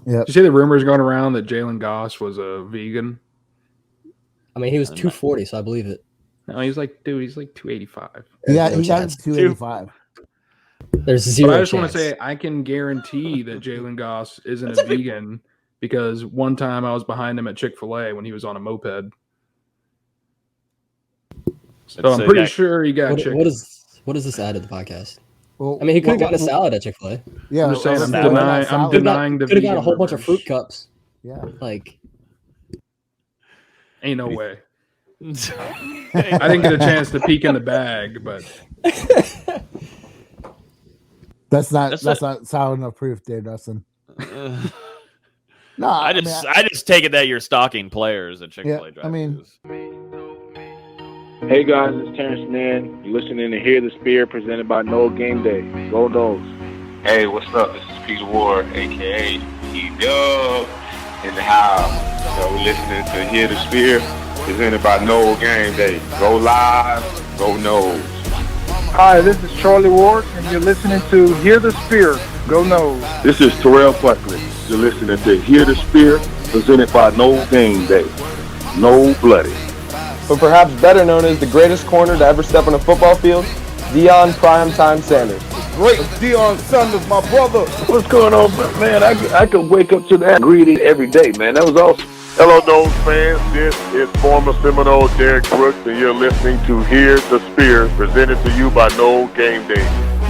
Yeah. Did you see the rumors going around that Jalen Goss was a vegan? I mean, he was 240, so I believe it. No, he's like 285. Yeah, no he got chance. 285. There's zero But I just chance. want to say I can guarantee that Jalen Goss isn't a vegan because one time I was behind him at Chick-fil-A when he was on a moped. So I'm pretty sure he got chicken. What does this add to the podcast? Well, I mean, he could have gotten a salad at Chick-fil-A. Yeah, I'm just saying I'm salad. denying the Could have vegan got a whole bunch of rumors. fruit cups. Yeah. Like, Ain't no way. I didn't get a chance to peek in the bag, but That's not solid enough proof, there, Dustin. No, I just take it that you're stalking players at Chick-fil-A. Yeah, I mean, Hey guys, it's Terrence Mann. You're listening to Hear the Spear, presented by Noel Game Day. Go Noles. Hey, what's up? This is Peter Ward, aka E-Dub, in the house. So we're listening to Hear the Spear, presented by Noel Game Day. Go live, go Noles. Hi, this is Charlie Ward, and you're listening to Hear the Spear. Go Noles. This is Terrell Buckley. You're listening to Hear the Spear, presented by Noel Game Day. No Bloody. But perhaps better known as the greatest corner to ever step on a football field, Deion Primetime Sanders. Great Deion Sanders, my brother. What's going on, man? I could wake up to that greeting every day, man. That was awesome. Hello, Noles fans. This is former Seminole Derek Brooks, and you're listening to Hear the Spear, presented to you by Noel Game Day.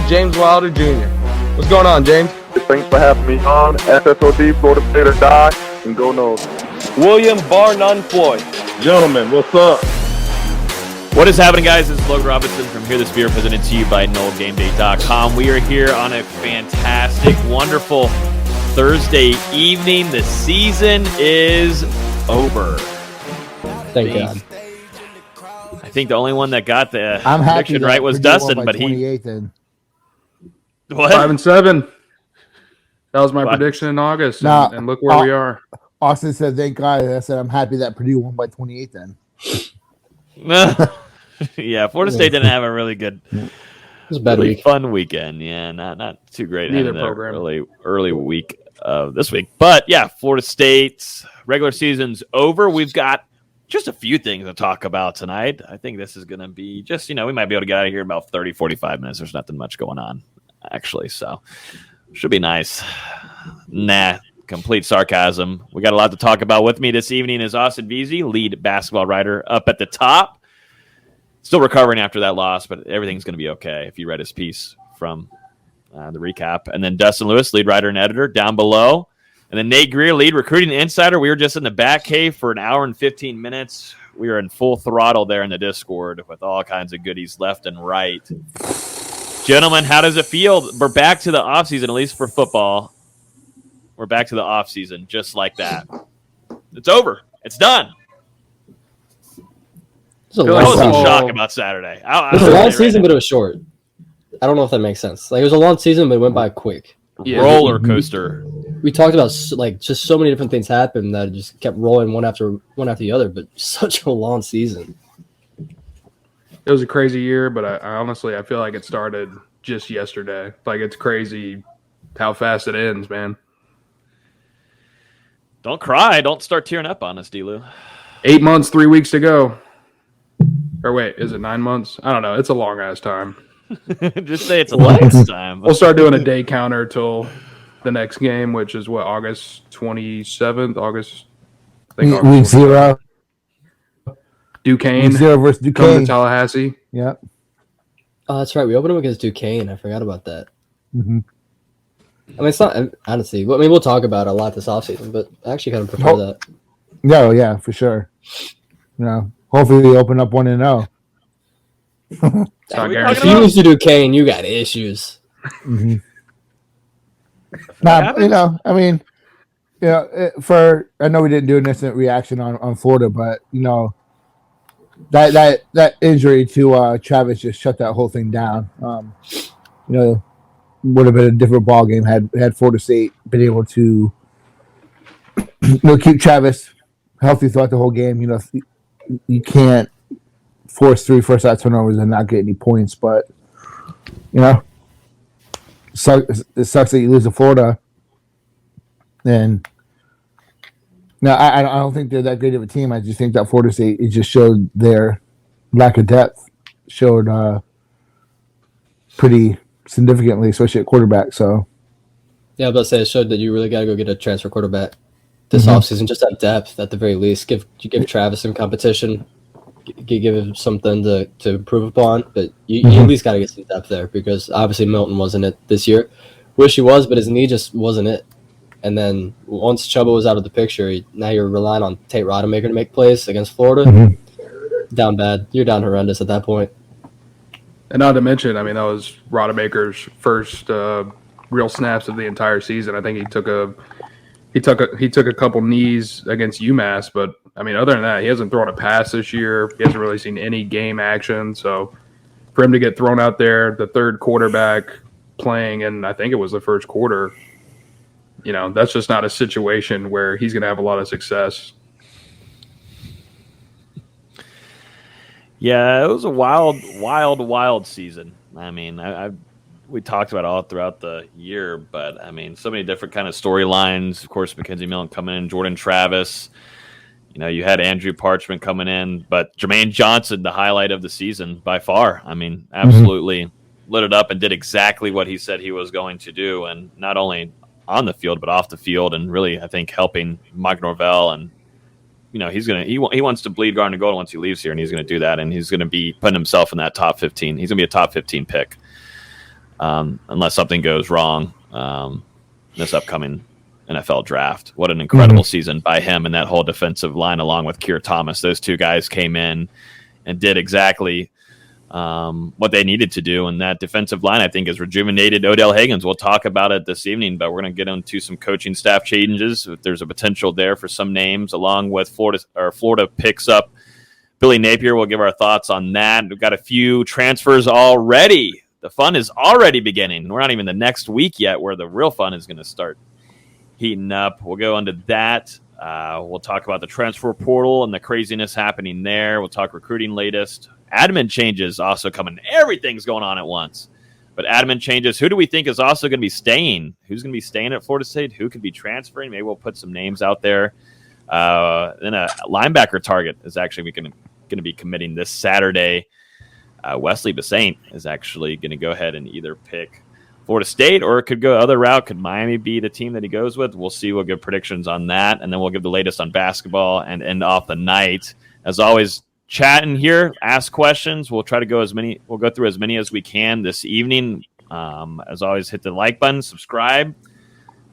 James Wilder Jr. What's going on, James? Thanks for having me on. SSOD, Florida State or Die, and go Noles. William Bar None Floyd. Gentlemen, what's up? What is happening, guys? This is Logan Robinson from Hear the Spear, presented to you by NoelGameDay.com. We are here on a fantastic, wonderful Thursday evening. The season is over. thank God. I think the only one that got the I'm happy prediction that right was Purdue won Dustin, by but he 28 then. what? 5-7. That was my prediction in August, and look where we are. Austin said, "Thank God." I said, "I'm happy that Purdue won by 28 then." Yeah, Florida State didn't have a really good, was a bad week. fun weekend. Yeah, not too great. Neither in the program. early week of this week, but yeah, Florida State's regular season's over. We've got just a few things to talk about tonight. I think this is going to be just, we might be able to get out of here in about 30, 45 minutes. There's nothing much going on, actually, so should be nice. Nah. Complete sarcasm. We got a lot to talk about. With me this evening is Austin Veazey, lead basketball writer up at the top. Still recovering after that loss, but everything's going to be okay if you read his piece from the recap. And then Dustin Lewis, lead writer and editor, down below. And then Nate Greer, lead recruiting insider. We were just in the back cave for an hour and 15 minutes. We were in full throttle there in the Discord with all kinds of goodies left and right. Gentlemen, how does it feel? We're back to the offseason, at least for football. We're back to the offseason, just like that. It's over. It's done. It was I was in shock about Saturday. It was a long season, but it was short. I don't know if that makes sense. Like, it was a long season, but it went by quick. Yeah. Roller coaster. We talked about just so many different things happened that it just kept rolling one after the other. But such a long season. It was a crazy year, but I honestly feel like it started just yesterday. Like, it's crazy how fast it ends, man. Don't cry. Don't start tearing up on us, D-Lou. 8 months, 3 weeks to go. Or wait, is it 9 months? I don't know. It's a long-ass time. Just say it's a long time. We'll start doing a day counter till the next game, which is what, August 27th? Week 0. Duquesne. Week 0 versus Come Duquesne. to Tallahassee. Yep. Oh, that's right. We opened up against Duquesne. I forgot about that. Mm-hmm. I mean, it's not, honestly, we'll talk about it a lot this offseason, but I actually kind of prefer that. No, yeah, for sure. Hopefully we open up 1-0. If you lose to Duquesne, you got issues. Mm-hmm. I know we didn't do an instant reaction on Florida, but that injury to Travis just shut that whole thing down. Would have been a different ball game had Florida State been able to keep Travis healthy throughout the whole game. You can't force 3 first-out turnovers and not get any points, but it sucks that you lose to Florida. And no, I don't think they're that great of a team. I just think that Florida State, it just showed their lack of depth, showed pretty significantly, especially at quarterback. So, yeah, I was about to say it showed that you really got to go get a transfer quarterback this offseason, just have depth at the very least. Give Travis some competition, give him something to improve upon. But you at least got to get some depth there because obviously Milton wasn't it this year. Wish he was, but his knee just wasn't it. And then once Chubba was out of the picture, now you're relying on Tate Rodemaker to make plays against Florida. Down bad. You're down horrendous at that point. And not to mention, I mean, that was Rodemaker's first real snaps of the entire season. I think he took a couple knees against UMass, but I mean, other than that, he hasn't thrown a pass this year. He hasn't really seen any game action. So for him to get thrown out there, the third quarterback playing, and I think it was the first quarter, that's just not a situation where he's going to have a lot of success. Yeah, it was a wild season. I mean, we talked about it all throughout the year, but I mean, so many different kind of storylines. Of course, Mackenzie Milton coming in, Jordan Travis. You had Andrew Parchment coming in, but Jermaine Johnson, the highlight of the season by far. I mean, absolutely lit it up and did exactly what he said he was going to do, and not only on the field but off the field, and really, I think, helping Mike Norvell. And he wants to bleed garden and gold once he leaves here, and he's going to do that, and he's going to be putting himself in that top 15. He's going to be a top 15 pick, unless something goes wrong this upcoming NFL draft. What an incredible season by him and that whole defensive line, along with Keir Thomas. Those two guys came in and did exactly what they needed to do, and that defensive line, I think, has rejuvenated Odell Higgins. We'll talk about it this evening, but we're going to get into some coaching staff changes. There's a potential there for some names, along with Florida picks up Billy Napier. We'll give our thoughts on that. We've got a few transfers already. The fun is already beginning. We're not even the next week yet, where the real fun is going to start heating up. We'll go into that. We'll talk about the transfer portal and the craziness happening there. We'll talk recruiting latest. Admin changes also coming. Everything's going on at once. But admin changes. Who do we think is also going to be staying? Who's going to be staying at Florida State? Who could be transferring? Maybe we'll put some names out there. Then a linebacker target is actually going to be committing this Saturday. Wesley Basaint is actually going to go ahead and either pick Florida State, or it could go other route. Could Miami be the team that he goes with? We'll see. We'll give predictions on that, and then we'll give the latest on basketball and end off the night. As always, chatting here, ask questions. We'll try to go we'll go through as many as we can this evening. As always, hit the like button, subscribe.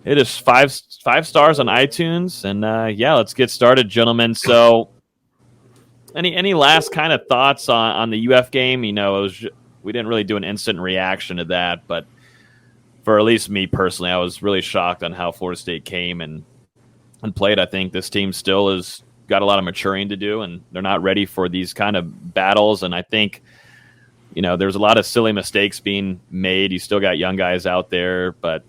It is five stars on iTunes, and let's get started, gentlemen. So, any last kind of thoughts on the UF game? We didn't really do an instant reaction to that, but for at least me personally, I was really shocked on how Florida State came and played. I think this team still has got a lot of maturing to do, and they're not ready for these kind of battles. And I think, there's a lot of silly mistakes being made. You still got young guys out there, but,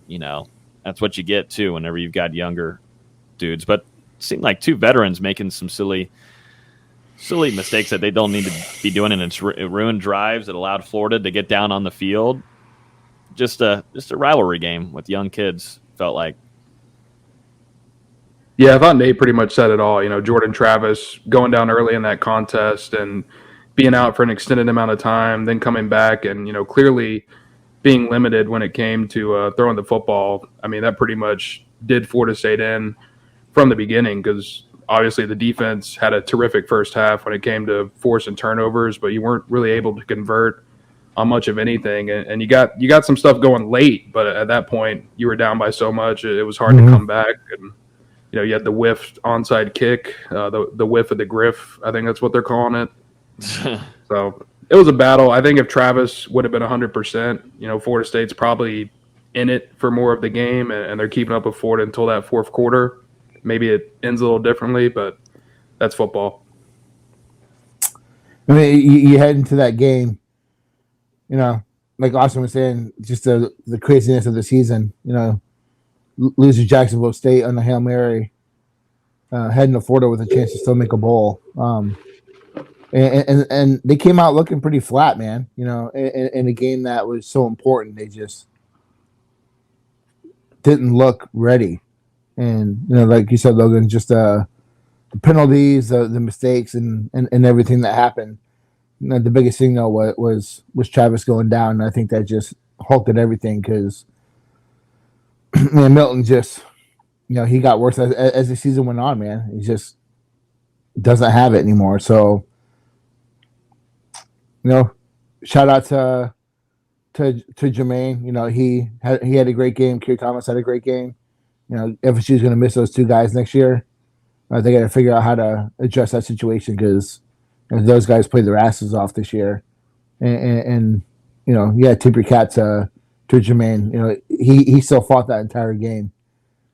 that's what you get, too, whenever you've got younger dudes. But it seemed like two veterans making some silly mistakes that they don't need to be doing, and it's ruined drives that allowed Florida to get down on the field. Just a rivalry game with young kids, felt like. Yeah, I thought Nate pretty much said it all. Jordan Travis going down early in that contest and being out for an extended amount of time, then coming back and, clearly being limited when it came to throwing the football. I mean, that pretty much did Florida State in from the beginning, because obviously the defense had a terrific first half when it came to forcing turnovers, but you weren't really able to convert on much of anything. And you got some stuff going late, but at that point you were down by so much, it was hard to come back. And, you had the whiffed onside kick, the whiff of the griff, I think that's what they're calling it. So it was a battle. I think if Travis would have been 100%, Florida State's probably in it for more of the game, and they're keeping up with Florida until that fourth quarter. Maybe it ends a little differently, but that's football. I mean, you head into that game, like Austin was saying, just the craziness of the season, lose to Jacksonville State on the Hail Mary, heading to Florida with a chance to still make a bowl. And they came out looking pretty flat, man, in a game that was so important. They just didn't look ready. And like you said, Logan, just the penalties, the mistakes, and everything that happened. The biggest thing though was Travis going down. And I think that just halted everything because Milton just he got worse as the season went on. Man, he just doesn't have it anymore. So shout out to Jermaine. He had a great game. Keir Thomas had a great game. FSU is going to miss those two guys next year. They got to figure out how to address that situation because those guys played their asses off this year. And tip your cap to Jermaine. He still fought that entire game,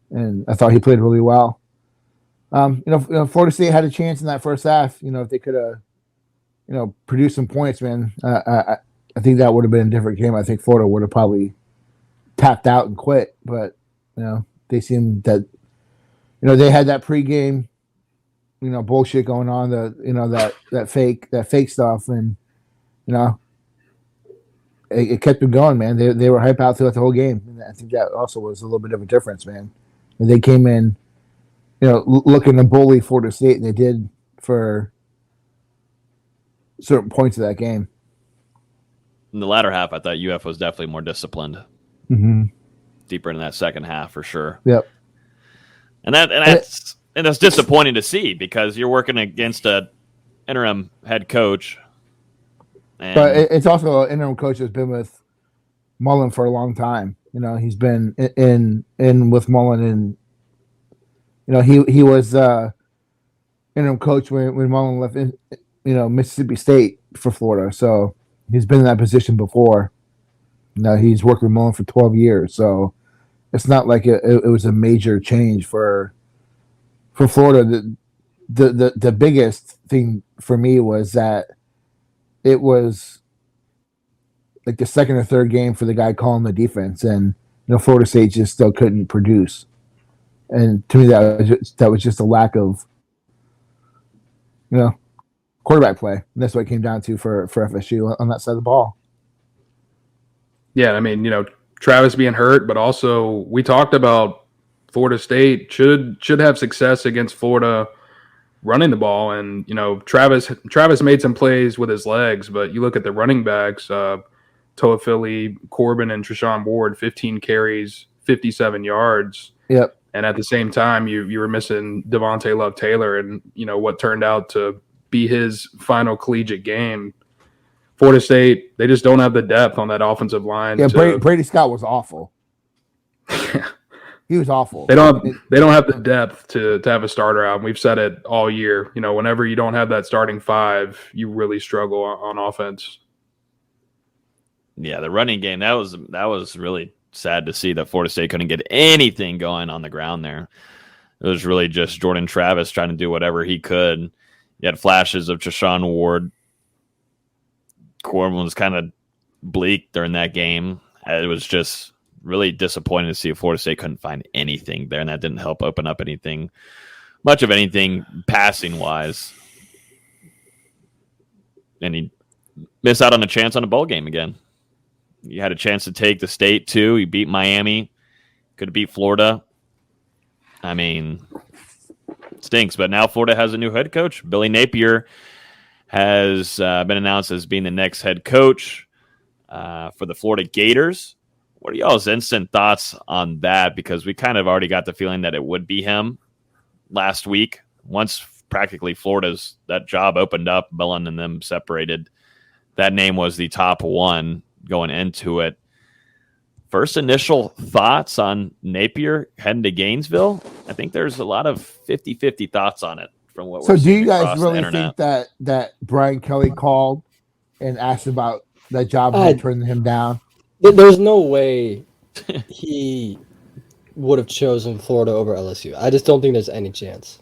and I thought he played really well. Florida State had a chance in that first half. If they could have, produced some points, man. I think that would have been a different game. I think Florida would have probably tapped out and quit, but they seemed that they had that pregame bullshit going on, that fake stuff, and it kept them going, man. They were hype out throughout the whole game, and I think that also was a little bit of a difference, man. And they came in looking to bully Florida State, and they did for certain points of that game. In the latter half, I thought UF was definitely more disciplined. Mm-hmm. Deeper in that second half, for sure. Yep. And that's disappointing to see because you're working against a interim head coach. But it's also an interim coach that's been with Mullen for a long time. He's been in with Mullen, and he was interim coach when Mullen left Mississippi State for Florida. So he's been in that position before. He's worked with Mullen for 12 years. So it's not like it was a major change for Florida. The biggest thing for me was that it was like the second or third game for the guy calling the defense, and Florida State just still couldn't produce. And to me, that was just a lack of quarterback play. And that's what it came down to for FSU on that side of the ball. Yeah, I mean, Travis being hurt, but also we talked about Florida State should have success against Florida running the ball, and Travis made some plays with his legs, but you look at the running backs, Toafili, Corbin, and Treshaun Ward, 15 carries, 57 yards. Yep. And at the same time, you were missing Devontae Love-Taylor, and what turned out to be his final collegiate game. Florida State, they just don't have the depth on that offensive line. Yeah, Brady Scott was awful. He was awful. They don't have the depth to have a starter out. And we've said it all year. Whenever you don't have that starting five, you really struggle on offense. Yeah, the running game, that was really sad to see that Florida State couldn't get anything going on the ground there. It was really just Jordan Travis trying to do whatever he could. You had flashes of Treshaun Ward. Corbin was kind of bleak during that game. It was just really disappointing to see if Florida State couldn't find anything there, and that didn't help open up much of anything passing-wise. And he missed out on a chance on a bowl game again. You had a chance to take the state, too. You beat Miami. Could have beat Florida. I mean, it stinks. But now Florida has a new head coach. Billy Napier has been announced as being the next head coach for the Florida Gators. What are y'all's instant thoughts on that? Because we kind of already got the feeling that it would be him last week. Once practically that job opened up, Mullen and them separated, that name was the top one going into it. First initial thoughts on Napier heading to Gainesville? I think there's a lot of 50-50 thoughts on it from what we're seeing. So do you guys across the really internet. think that Brian Kelly called and asked about that job and turned him down? There's no way he would have chosen Florida over LSU. I just don't think there's any chance.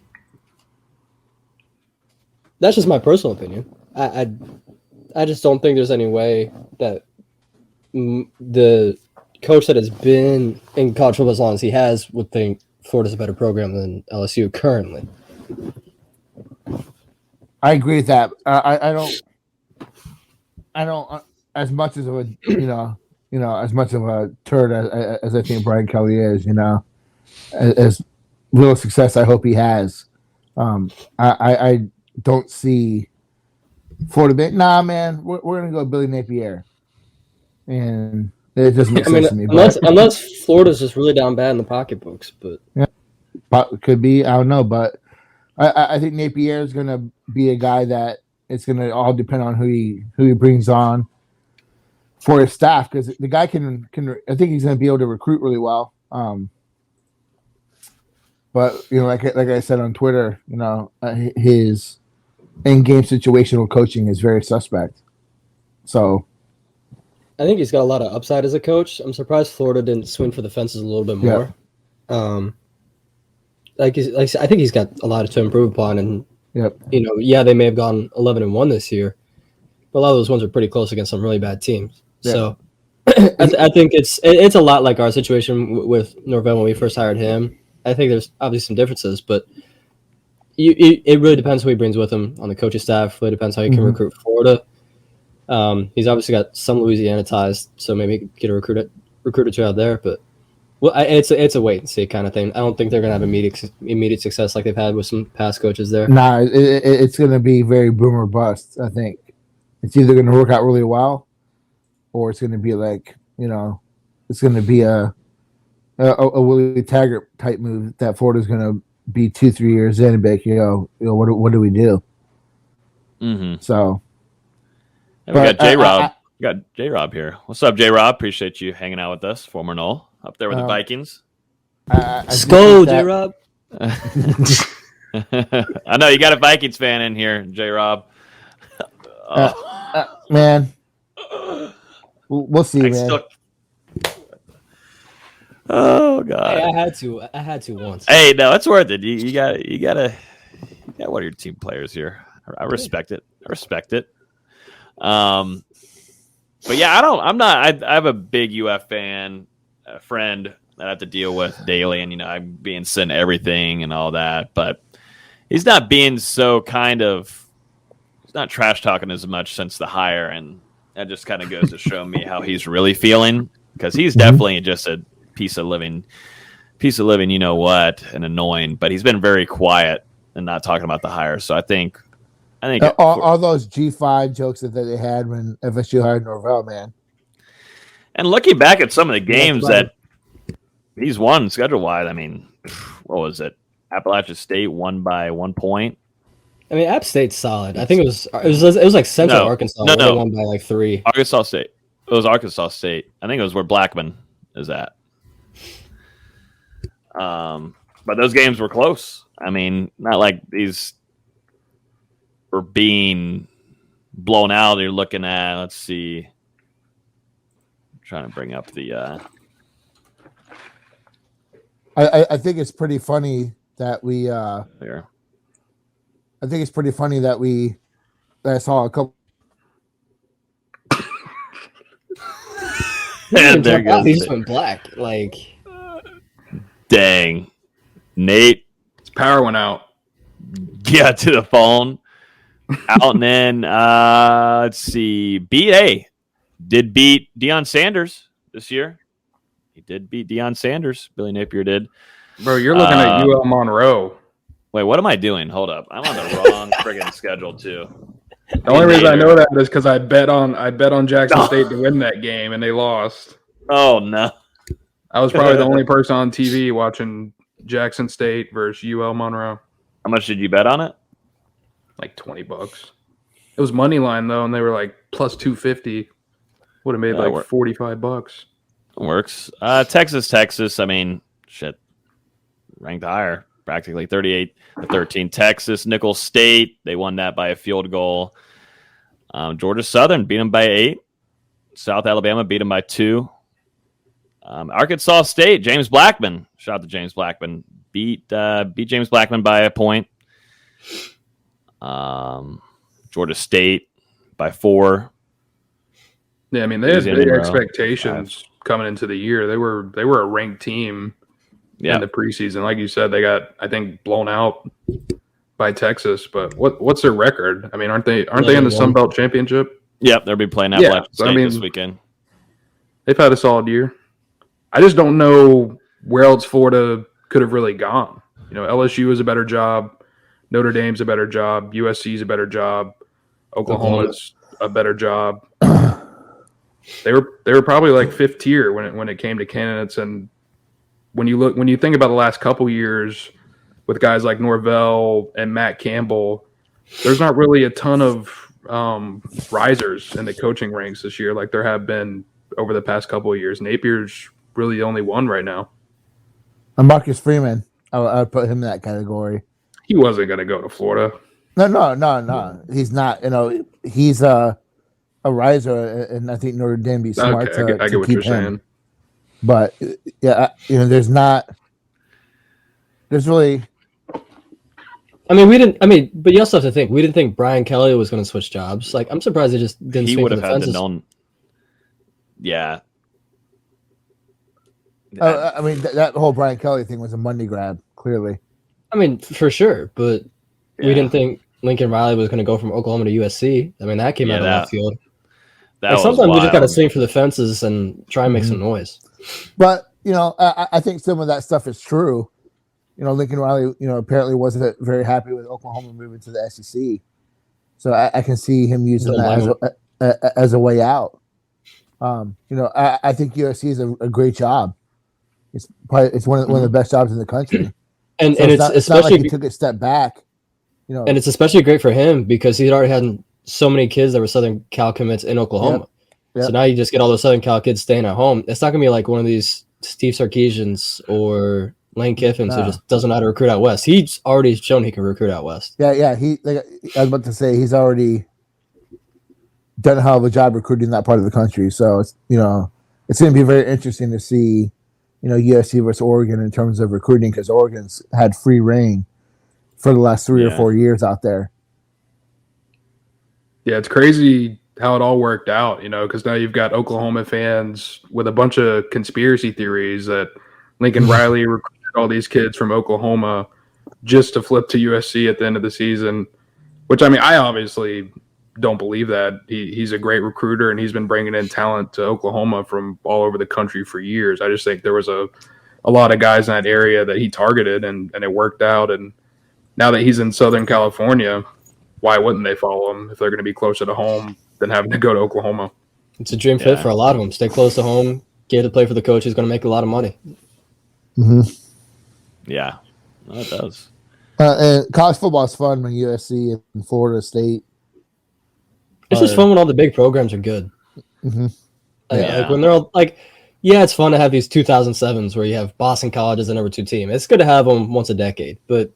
That's just my personal opinion. I just don't think there's any way that the coach that has been in college football as long as he has would think Florida's a better program than LSU currently. I agree with that. I don't as much as a as much of a turd as I think Brian Kelly is, as real success I hope he has. I don't see Florida being, nah, man, we're going to go Billy Napier. And it doesn't make sense to me. Unless Florida's just really down bad in the pocketbooks. But yeah, could be. I don't know. But I think Napier is going to be a guy that it's going to all depend on who he brings on for his staff, because the guy can I think he's going to be able to recruit really well. But like I said on Twitter, his in-game situational coaching is very suspect. So I think he's got a lot of upside as a coach. I'm surprised Florida didn't swing for the fences a little bit more. Yeah. I think he's got a lot to improve upon, and they may have gone 11-1 this year, but a lot of those ones are pretty close against some really bad teams. Yeah. So I think it's a lot like our situation with Norvell when we first hired him. I think there's obviously some differences, but it really depends who he brings with him on the coaching staff. It really depends how he can recruit Florida. He's obviously got some Louisiana ties, so maybe get a recruit or two out there. But it's a wait and see kind of thing. I don't think they're gonna have immediate success like they've had with some past coaches there. Nah, it's gonna be very boom or bust. I think it's either gonna work out really well, or it's gonna be like it's gonna be a Willie Taggart type move that Florida's gonna be 2-3 years in and be like, what do we do? Mm-hmm. So. And we got J-Rob. We got J-Rob here. What's up, J-Rob? Appreciate you hanging out with us, former Knoll, up there with the Vikings. Let's go, J-Rob. I know you got a Vikings fan in here, J-Rob. Man, we'll see, man. Oh God! Hey, I had to once. Hey, no, it's worth it. You got one of your team players here. I respect it. But yeah, I have a big UF fan, a friend that I have to deal with daily, and I'm being sent everything and all that, but he's not being so he's not trash talking as much since the hire, and that just kind of goes to show me how he's really feeling, because he's definitely just a piece of living, and annoying, but he's been very quiet and not talking about the hire. So I think all those G5 jokes that they had when FSU hired Norvell, man. And looking back at some of the games that he's won schedule-wise, I mean, what was it? Appalachia State won by 1 point. I mean, App State's solid. I think it was like Central Arkansas. No, won by like 3. Arkansas State. It was Arkansas State. I think it was where Blackman is at. But those games were close. I mean, not like these were being blown out. You're looking at, let's see. I'm trying to bring up the. I think it's pretty funny that we. Here. I think it's pretty funny that I saw a couple. And there goes. He just went black. Like. Dang. Nate. His power went out. Yeah, to the phone. Out and then, let's see. BA did beat Deion Sanders this year. He did beat Deion Sanders. Billy Napier did. Bro, you're looking at UL Monroe. Wait, what am I doing? Hold up. I'm on the wrong friggin' schedule, too. The only reason I know that is because I bet on Jackson State to win that game, and they lost. Oh, no. I was probably the only person on TV watching Jackson State versus UL Monroe. How much did you bet on it? Like $20. It was money line though, and they were like plus 250. Would have made like $45. Works. Texas. I mean, shit. Ranked higher, practically 38-13. Texas, Nicholls State. They won that by a field goal. Georgia Southern beat them by 8. South Alabama beat them by 2. Arkansas State, James Blackman. Shout out to James Blackman. Beat James Blackman by a point. Georgia State by 4. Yeah, I mean they had big expectations coming into the year. They were a ranked team in the preseason. Like you said, they got I think blown out by Texas. But what's their record? I mean, aren't they in the Sun Belt Championship? Yep, they'll be playing Appalachian State this weekend. They've had a solid year. I just don't know where else Florida could have really gone. LSU is a better job, Notre Dame's a better job, USC's a better job, Oklahoma's a better job. They were probably like fifth tier when it came to candidates, and when you think about the last couple years with guys like Norvell and Matt Campbell, there's not really a ton of risers in the coaching ranks this year like there have been over the past couple of years. Napier's really the only one right now. And Marcus Freeman, I would put him in that category. He wasn't going to go to Florida. No. He's not. He's a riser, and I think Notre Dame be smart to I get what keep you're him. saying. But there's really. But you also have to think we didn't think Brian Kelly was going to switch jobs. Like, I'm surprised they just didn't. He swing would for have the had to fences. known. Yeah. That whole Brian Kelly thing was a money grab, clearly. For sure, but we didn't think Lincoln Riley was going to go from Oklahoma to USC. That came out of left field. Sometimes we just got to swing for the fences and try and make some noise. But I think some of that stuff is true. Lincoln Riley, apparently wasn't very happy with Oklahoma moving to the SEC. So I can see him using that as a way out. I think USC is a great job. It's one of the best jobs in the country. And so it's not like he took a step back. And it's especially great for him because he'd already had so many kids that were Southern Cal commits in Oklahoma. Yep. So now you just get all those Southern Cal kids staying at home. It's not going to be like one of these Steve Sarkisians or Lane Kiffin who just doesn't know how to recruit out west. He's already shown he can recruit out west. Yeah. I was about to say he's already done a hell of a job recruiting that part of the country. So it's it's going to be very interesting to see USC versus Oregon in terms of recruiting because Oregon's had free reign for the last 3 or 4 years out there. Yeah, it's crazy how it all worked out, because now you've got Oklahoma fans with a bunch of conspiracy theories that Lincoln Riley recruited all these kids from Oklahoma just to flip to USC at the end of the season, which, I obviously don't believe that. He's a great recruiter, and he's been bringing in talent to Oklahoma from all over the country for years. I just think there was a lot of guys in that area that he targeted, and it worked out. And now that he's in Southern California, why wouldn't they follow him if they're going to be closer to home than having to go to Oklahoma? It's a dream fit for a lot of them. Stay close to home, get to play for the coach who's going to make a lot of money. Mm-hmm. Yeah, it does. And college football is fun when USC and Florida State. It's just fun when all the big programs are good. Mm-hmm. Like when they're all like, it's fun to have these 2007s where you have Boston College as the number 2 team. It's good to have them once a decade, but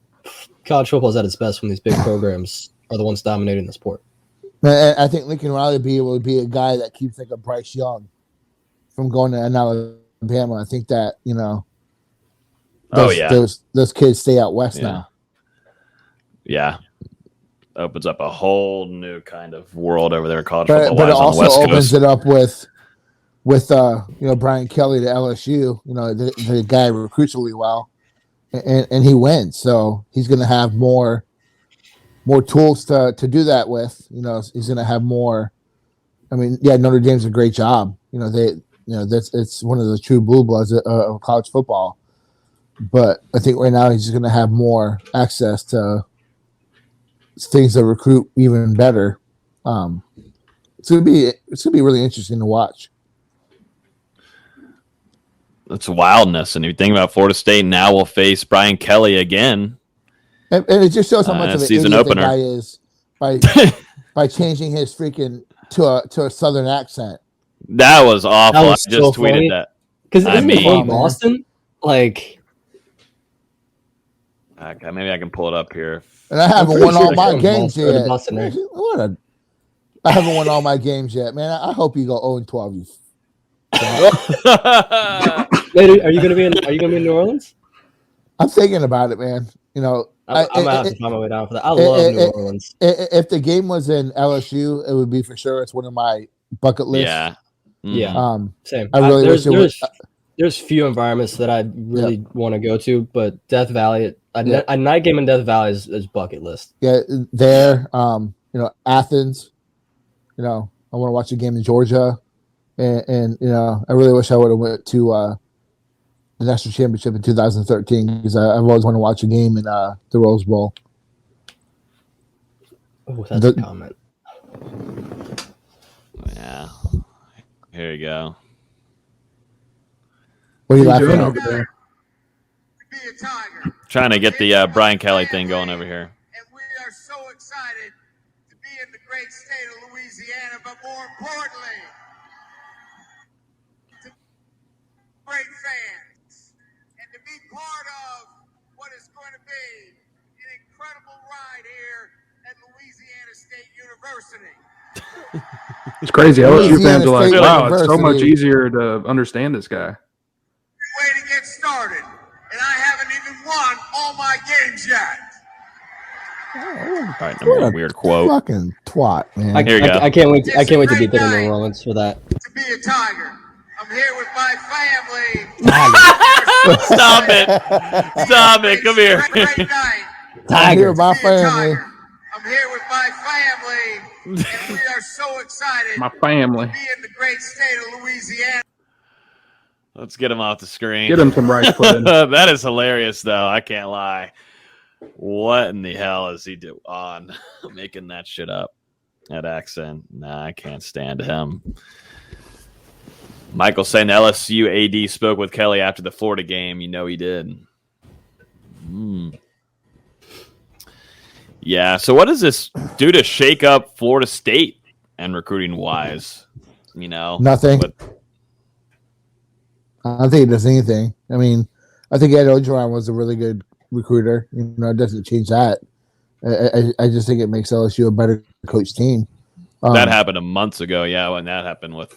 college football is at its best when these big programs are the ones dominating the sport. And I think Lincoln Riley will be a guy that keeps thinking Bryce Young from going to Alabama. I think that those kids stay out west now. Yeah. Opens up a whole new kind of world over there in college football. But it on the also West opens Coast. it up with Brian Kelly to LSU. The guy recruits really well, and he wins. So he's going to have more tools to do that with. He's going to have more. Notre Dame's a great job. It's one of the true blue bloods of college football. But I think right now he's just going to have more access to things that recruit even better. It's gonna be really interesting to watch. It's wildness, and if you think about Florida State now will face Brian Kelly again, and it just shows how much of an season idiot opener the guy is by changing his freaking to a southern accent. That was awful. That was I just tweeted funny. that Because in Boston, like, okay, maybe I can pull it up here. And I haven't won all my games yet. Boston, I haven't won all my games yet, man. I hope you go 0-12. You. Wait, are you gonna be in New Orleans? I'm thinking about it, man. I'm gonna have to find my way down for that. I love New Orleans. If the game was in LSU, it would be for sure. It's one of my bucket lists. Yeah. Yeah. Same. I really wish it was. There's few environments that I really want to go to, but Death Valley, a night game in Death Valley is bucket list. Yeah, there. Athens. I want to watch a game in Georgia, and I really wish I would have went to the national championship in 2013 because I've always wanted to watch a game in the Rose Bowl. Oh, that's a comment. Yeah. Here you go. What are you laughing doing at? over there? Trying to get the Brian Kelly thing going over here. And we are so excited to be in the great state of Louisiana, but more importantly, to great fans and to be part of what is going to be an incredible ride here at Louisiana State University. It's crazy. LSU fans are like, State wow, it's so much University. easier to understand this guy. Way to get started, and I haven't even won all my games yet. All right, number one weird quote. Fucking twat, man. Here you go. I can't wait. I can't wait to beat them in New Orleans for that. To be a Tiger, I'm here with my family. Stop it. Stop it. Come here. Great night. I'm here with my To be a family. Tiger. I'm here with my family, and we are so excited My family. to be in the great state of Louisiana. Let's get him off the screen. Get him some rice pudding. That is hilarious, though. I can't lie. What in the hell is he on making that shit up? That accent. Nah, I can't stand him. Michael saying the LSU AD spoke with Kelly after the Florida game. You know he did. Yeah, so what does this do to shake up Florida State and recruiting wise? You know? Nothing. I don't think it does anything. I mean, I think Ed Ogeron was a really good recruiter. You know, it doesn't change that. I just think it makes LSU a better coach team. That happened months ago, yeah, when that happened with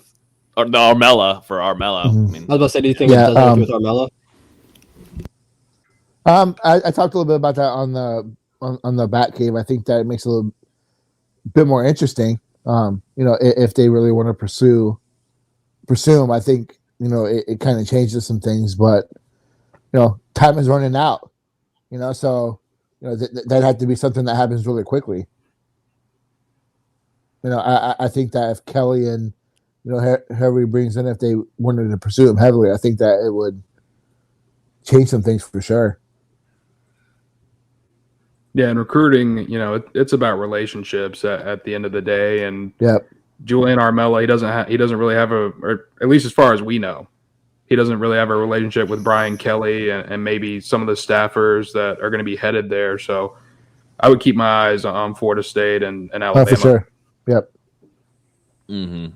Armella for Armella. Mhm. I mean, I was about to say, do you think it does anything with Armella? I talked a little bit about that on the Batcave. I think that it makes it a little bit more interesting. You know, if they really want to pursue him, I think, you know, it kind of changes some things, but, you know, time is running out, you know, so, you know, that had to be something that happens really quickly. You know, I think that if Kelly and, you know, whoever he brings in, if they wanted to pursue him heavily, I think that it would change some things for sure. Yeah, and recruiting, you know, it's about relationships at the end of the day. And Yep. Julian Armella, he doesn't really have or at least as far as we know, he doesn't really have a relationship with Brian Kelly and maybe some of the staffers that are going to be headed there. So I would keep my eyes on Florida State and Alabama. Oh, for sure. Yep. mm-hmm.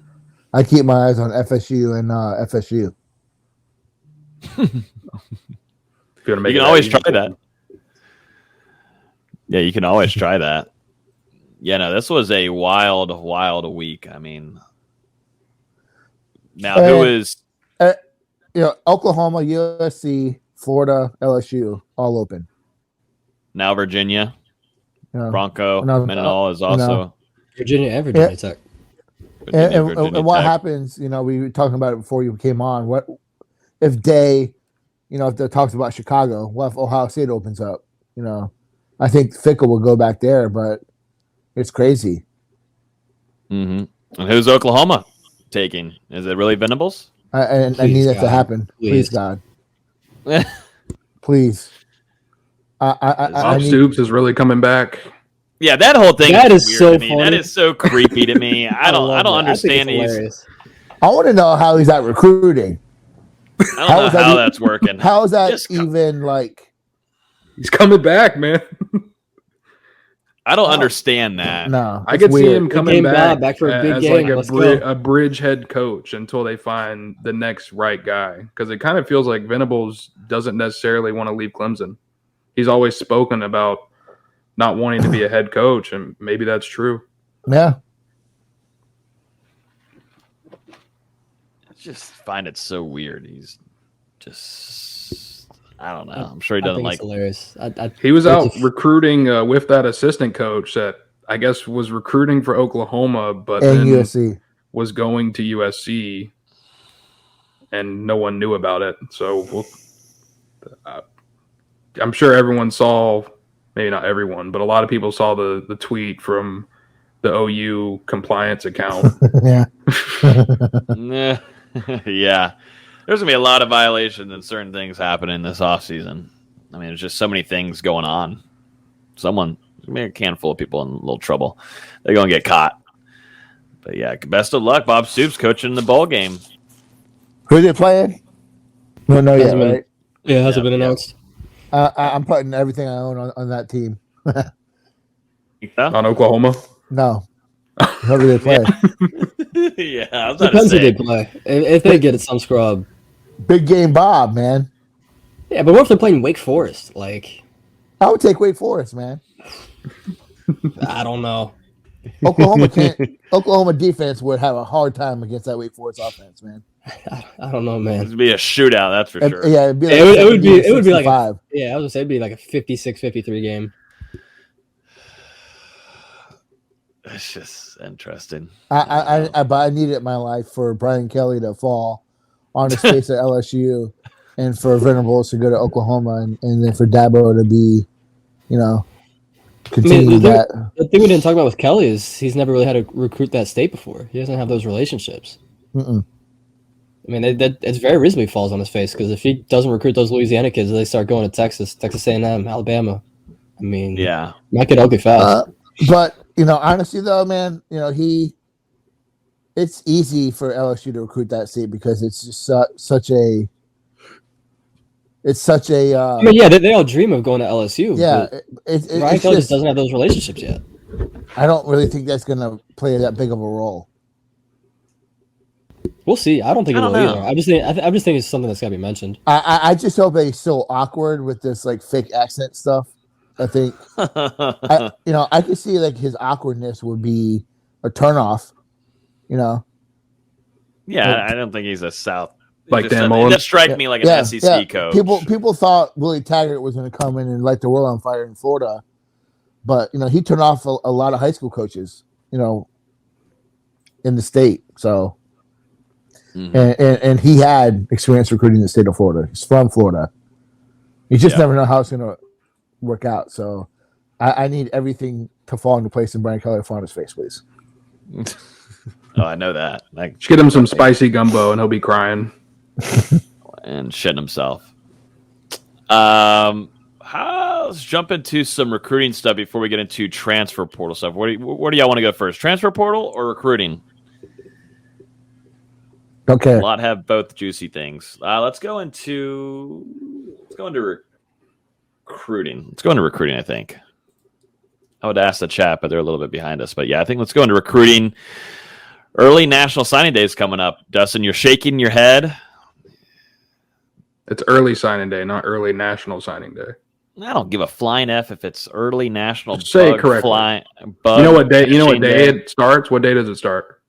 I keep my eyes on FSU and FSU. If you You can always try that. Yeah, you can always try that. Yeah, no, this was a wild, wild week. I mean, now who is? You know, Oklahoma, USC, Florida, LSU, all open. Now Virginia, Yeah. Bronco, No, Mendenhall is also. Virginia and Virginia Tech. And what happens, you know, we were talking about it before you came on. What if if they talks about Chicago, what if Ohio State opens up? You know, I think Fickle will go back there, but it's crazy. Mm-hmm. And who's Oklahoma taking? Is it really Venables? I need that to happen. Please, God. Please. I need, Stoops is really coming back. Yeah, that whole thing That is is weird so to me. funny. That is so creepy to me. I don't understand these. I want to know how he's at recruiting. I don't know how that's working. How is that Just even like? He's coming back, man. I don't understand that. No, I could see him He coming came back for a big as game. like Let's go. a bridge head coach until they find the next right guy. Because it kind of feels like Venables doesn't necessarily want to leave Clemson. He's always spoken about not wanting to be a head coach, and maybe that's true. Yeah. I just find it so weird. He's just, I don't know. I'm sure he doesn't like. It's hilarious. He was out recruiting with that assistant coach that I guess was recruiting for Oklahoma, but And then USC. was going to USC, and no one knew about it. So I'm sure everyone saw, maybe not everyone, but a lot of people saw the tweet from the OU compliance account. Yeah. Yeah. There's gonna be a lot of violations and certain things happening this offseason. I mean, there's just so many things going on. There's a handful of people in a little trouble. They're gonna get caught. But yeah, best of luck. Bob Stoops coaching the bowl game. Who they playing? No, yet, right? Yeah, it hasn't been announced. I'm putting everything I own on that team. On Oklahoma? No. Whoever they play. Yeah, I was depends who they play. If they get some scrub. Big game Bob, man. Yeah, but what if they're playing Wake Forest? Like, I would take Wake Forest, man. I don't know. Oklahoma defense would have a hard time against that Wake Forest offense, man. I don't know, man. It'd be a shootout, that's for sure. Yeah, it'd be like it would be like I was gonna say it'd be like a 56-53 game. It's just interesting. I needed my life for Brian Kelly to fall on his face at LSU, and for Venables to go to Oklahoma, and then for Dabo to be, continue that. The thing we didn't talk about with Kelly is he's never really had to recruit that state before. He doesn't have those relationships. Mm-mm. I mean, it's very reasonably falls on his face because if he doesn't recruit those Louisiana kids, they start going to Texas A&M, Alabama. I mean, yeah, might get ugly fast. But honestly, though, man, it's easy for LSU to recruit that state because it's just such a. It's such a. I mean, yeah, they all dream of going to LSU. Yeah, Ryan Kelly just doesn't have those relationships yet. I don't really think that's going to play that big of a role. We'll see. I don't think it will either. I just think it's something that's got to be mentioned. I just hope he's so awkward with this like fake accent stuff. I think, I could see like his awkwardness would be a turnoff. Yeah, I don't think he's a South. Like Dan Mullen. That strike me like an SEC coach. People thought Willie Taggart was going to come in and light the world on fire in Florida, but he turned off a lot of high school coaches, in the state. So, and he had experience recruiting in the state of Florida. He's from Florida. You just never know how it's going to work out. So, I need everything to fall into place in Brian Kelly on his face, please. Oh, I know that. Just get him some spicy gumbo, and he'll be crying. And shitting himself. Let's jump into some recruiting stuff before we get into transfer portal stuff. Where do y'all want to go first? Transfer portal or recruiting? Okay. A lot have both juicy things. Let's go into recruiting. Let's go into recruiting, I think. I would ask the chat, but they're a little bit behind us. But yeah, I think let's go into recruiting. Early National Signing Day is coming up. Dustin, you're shaking your head. It's early signing day, not early National Signing Day. I don't give a flying F if it's early national. Say it correctly. You know what day it starts? What day does it start?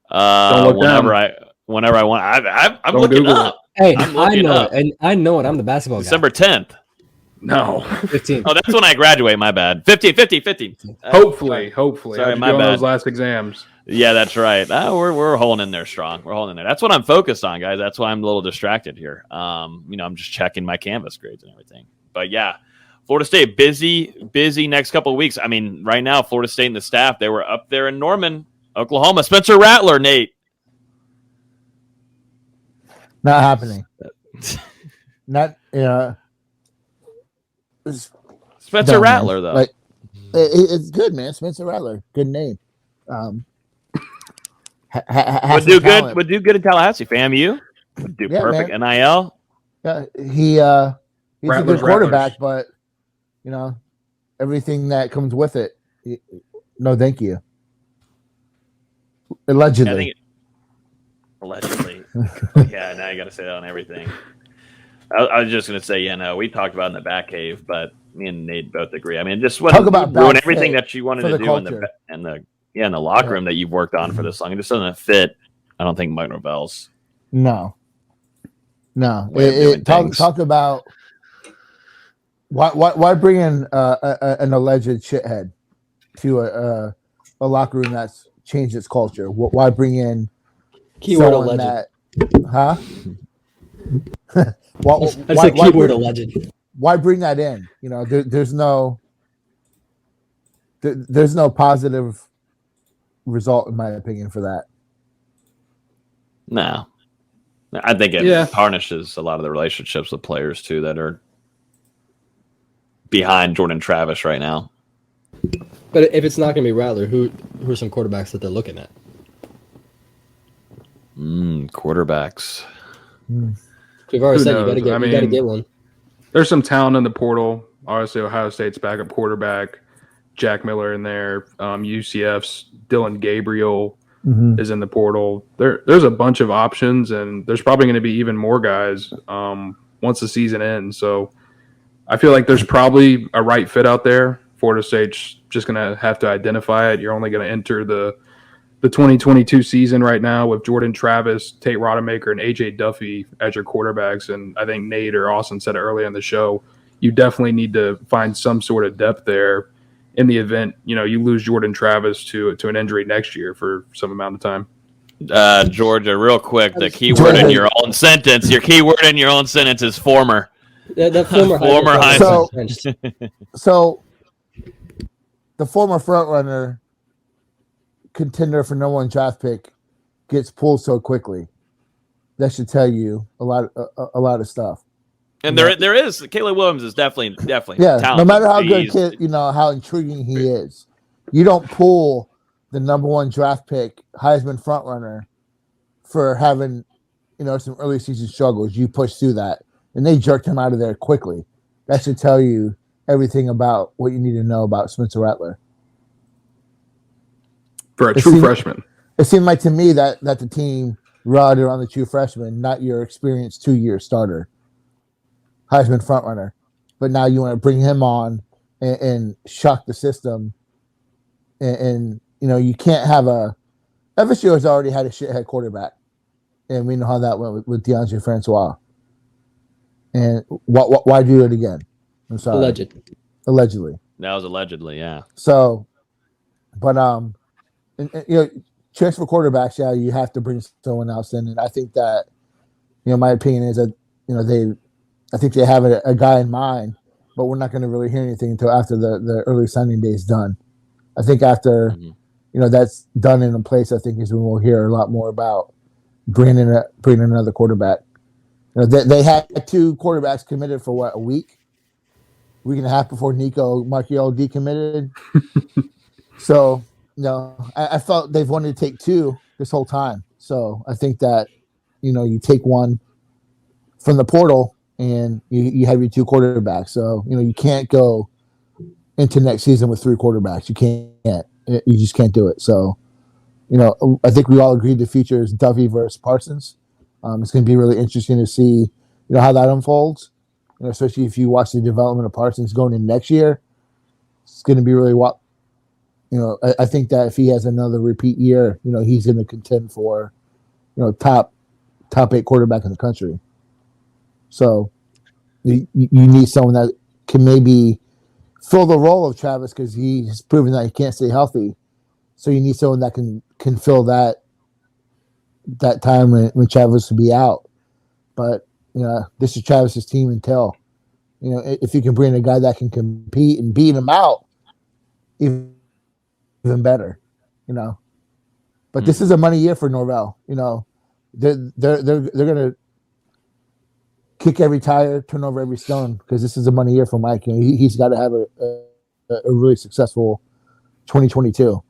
Whenever I want. I'm looking up. Hey, I know it, and I know it. I'm the basketball December guy. 10th. No. 15th. Oh, that's when I graduate. My bad. 15. Hopefully. Sorry, my bad. Those last exams. Yeah, that's right. We're holding in there strong. We're holding in there. That's what I'm focused on, guys. That's why I'm a little distracted here. I'm just checking my Canvas grades and everything. But yeah, Florida State busy next couple of weeks. I mean, right now, Florida State and the staff, they were up there in Norman, Oklahoma. Spencer Rattler, Nate. Not happening. Spencer Rattler, though. Like, it's good, man. Spencer Rattler, good name. Would do good in Tallahassee. FAMU would do perfect. Man. NIL. Yeah, he's a good quarterback, but everything that comes with it. No, thank you. Allegedly. Allegedly. Yeah, now you got to say that on everything. I was just going to say, we talked about it in the back cave, but me and Nate both agree. I mean, just ruin everything that you wanted to do in the locker room that you've worked on for this long. It just doesn't fit. I don't think Mike Norvell's. No. Talk about why bring in an alleged shithead to a locker room that's changed its culture? Why bring in keyword alleged? I said keyword alleged. Why bring that in? There's no positive result, in my opinion, for that. No. I think it tarnishes a lot of the relationships with players too that are behind Jordan Travis right now. But if it's not going to be Rattler, who are some quarterbacks that they're looking at? Quarterbacks. We've already said you got to get one. There's some talent in the portal. Obviously, Ohio State's backup quarterback, Jack Miller in there. UCF's Dylan Gabriel is in the portal. There's a bunch of options, and there's probably going to be even more guys once the season ends. So I feel like there's probably a right fit out there. Florida State's just going to have to identify it. You're only going to enter the 2022 season right now with Jordan Travis, Tate Rodemaker, and A.J. Duffy as your quarterbacks. And I think Nate or Austin said it earlier in the show, you definitely need to find some sort of depth there in the event, you lose Jordan Travis to an injury next year for some amount of time. Georgia, real quick, the key word in your own sentence. Your key word in your own sentence is former. That former Heisman. So the former frontrunner contender for number 1 draft pick gets pulled so quickly. That should tell you a lot of stuff. And there is Caleb Williams is definitely talented. No matter how good kid, how intriguing he is, you don't pull the number 1 draft pick Heisman frontrunner for having some early season struggles. You push through that, and they jerked him out of there quickly. That should tell you everything about what you need to know about Spencer Rattler. For a true freshman. It seemed like to me that the team rallied around the true freshman, not your experienced 2-year starter, Heisman frontrunner. But now you want to bring him on and shock the system. And you can't have FSU has already had a shithead quarterback. And we know how that went with DeAndre Francois. And why do it again? I'm sorry. Allegedly. That was allegedly, yeah. So, but transfer quarterbacks, you have to bring someone else in, and I think that, my opinion is that, I think they have a guy in mind, but we're not going to really hear anything until after the early signing day is done. I think after, that's done and in place, I think is when we'll hear a lot more about bringing another quarterback. They had 2 quarterbacks committed for a week and a half before Nico Marchiol decommitted. So, I felt they've wanted to take 2 this whole time. So I think that, you take one from the portal and you have your 2 quarterbacks. So, you can't go into next season with 3 quarterbacks. You can't. You just can't do it. So, I think we all agreed the future is Duffy versus Parsons. It's going to be really interesting to see, how that unfolds. Especially if you watch the development of Parsons going in next year. It's going to be really I think that if he has another repeat year, he's going to contend for, top 8 quarterback in the country. So you need someone that can maybe fill the role of Travis because he's proven that he can't stay healthy. So you need someone that can fill that time when Travis will be out. But this is Travis's team until if you can bring a guy that can compete and beat him out, even better, But this is a money year for Norvell. They're gonna kick every tire, turn over every stone because this is a money year for Mike. He's got to have a really successful 2022.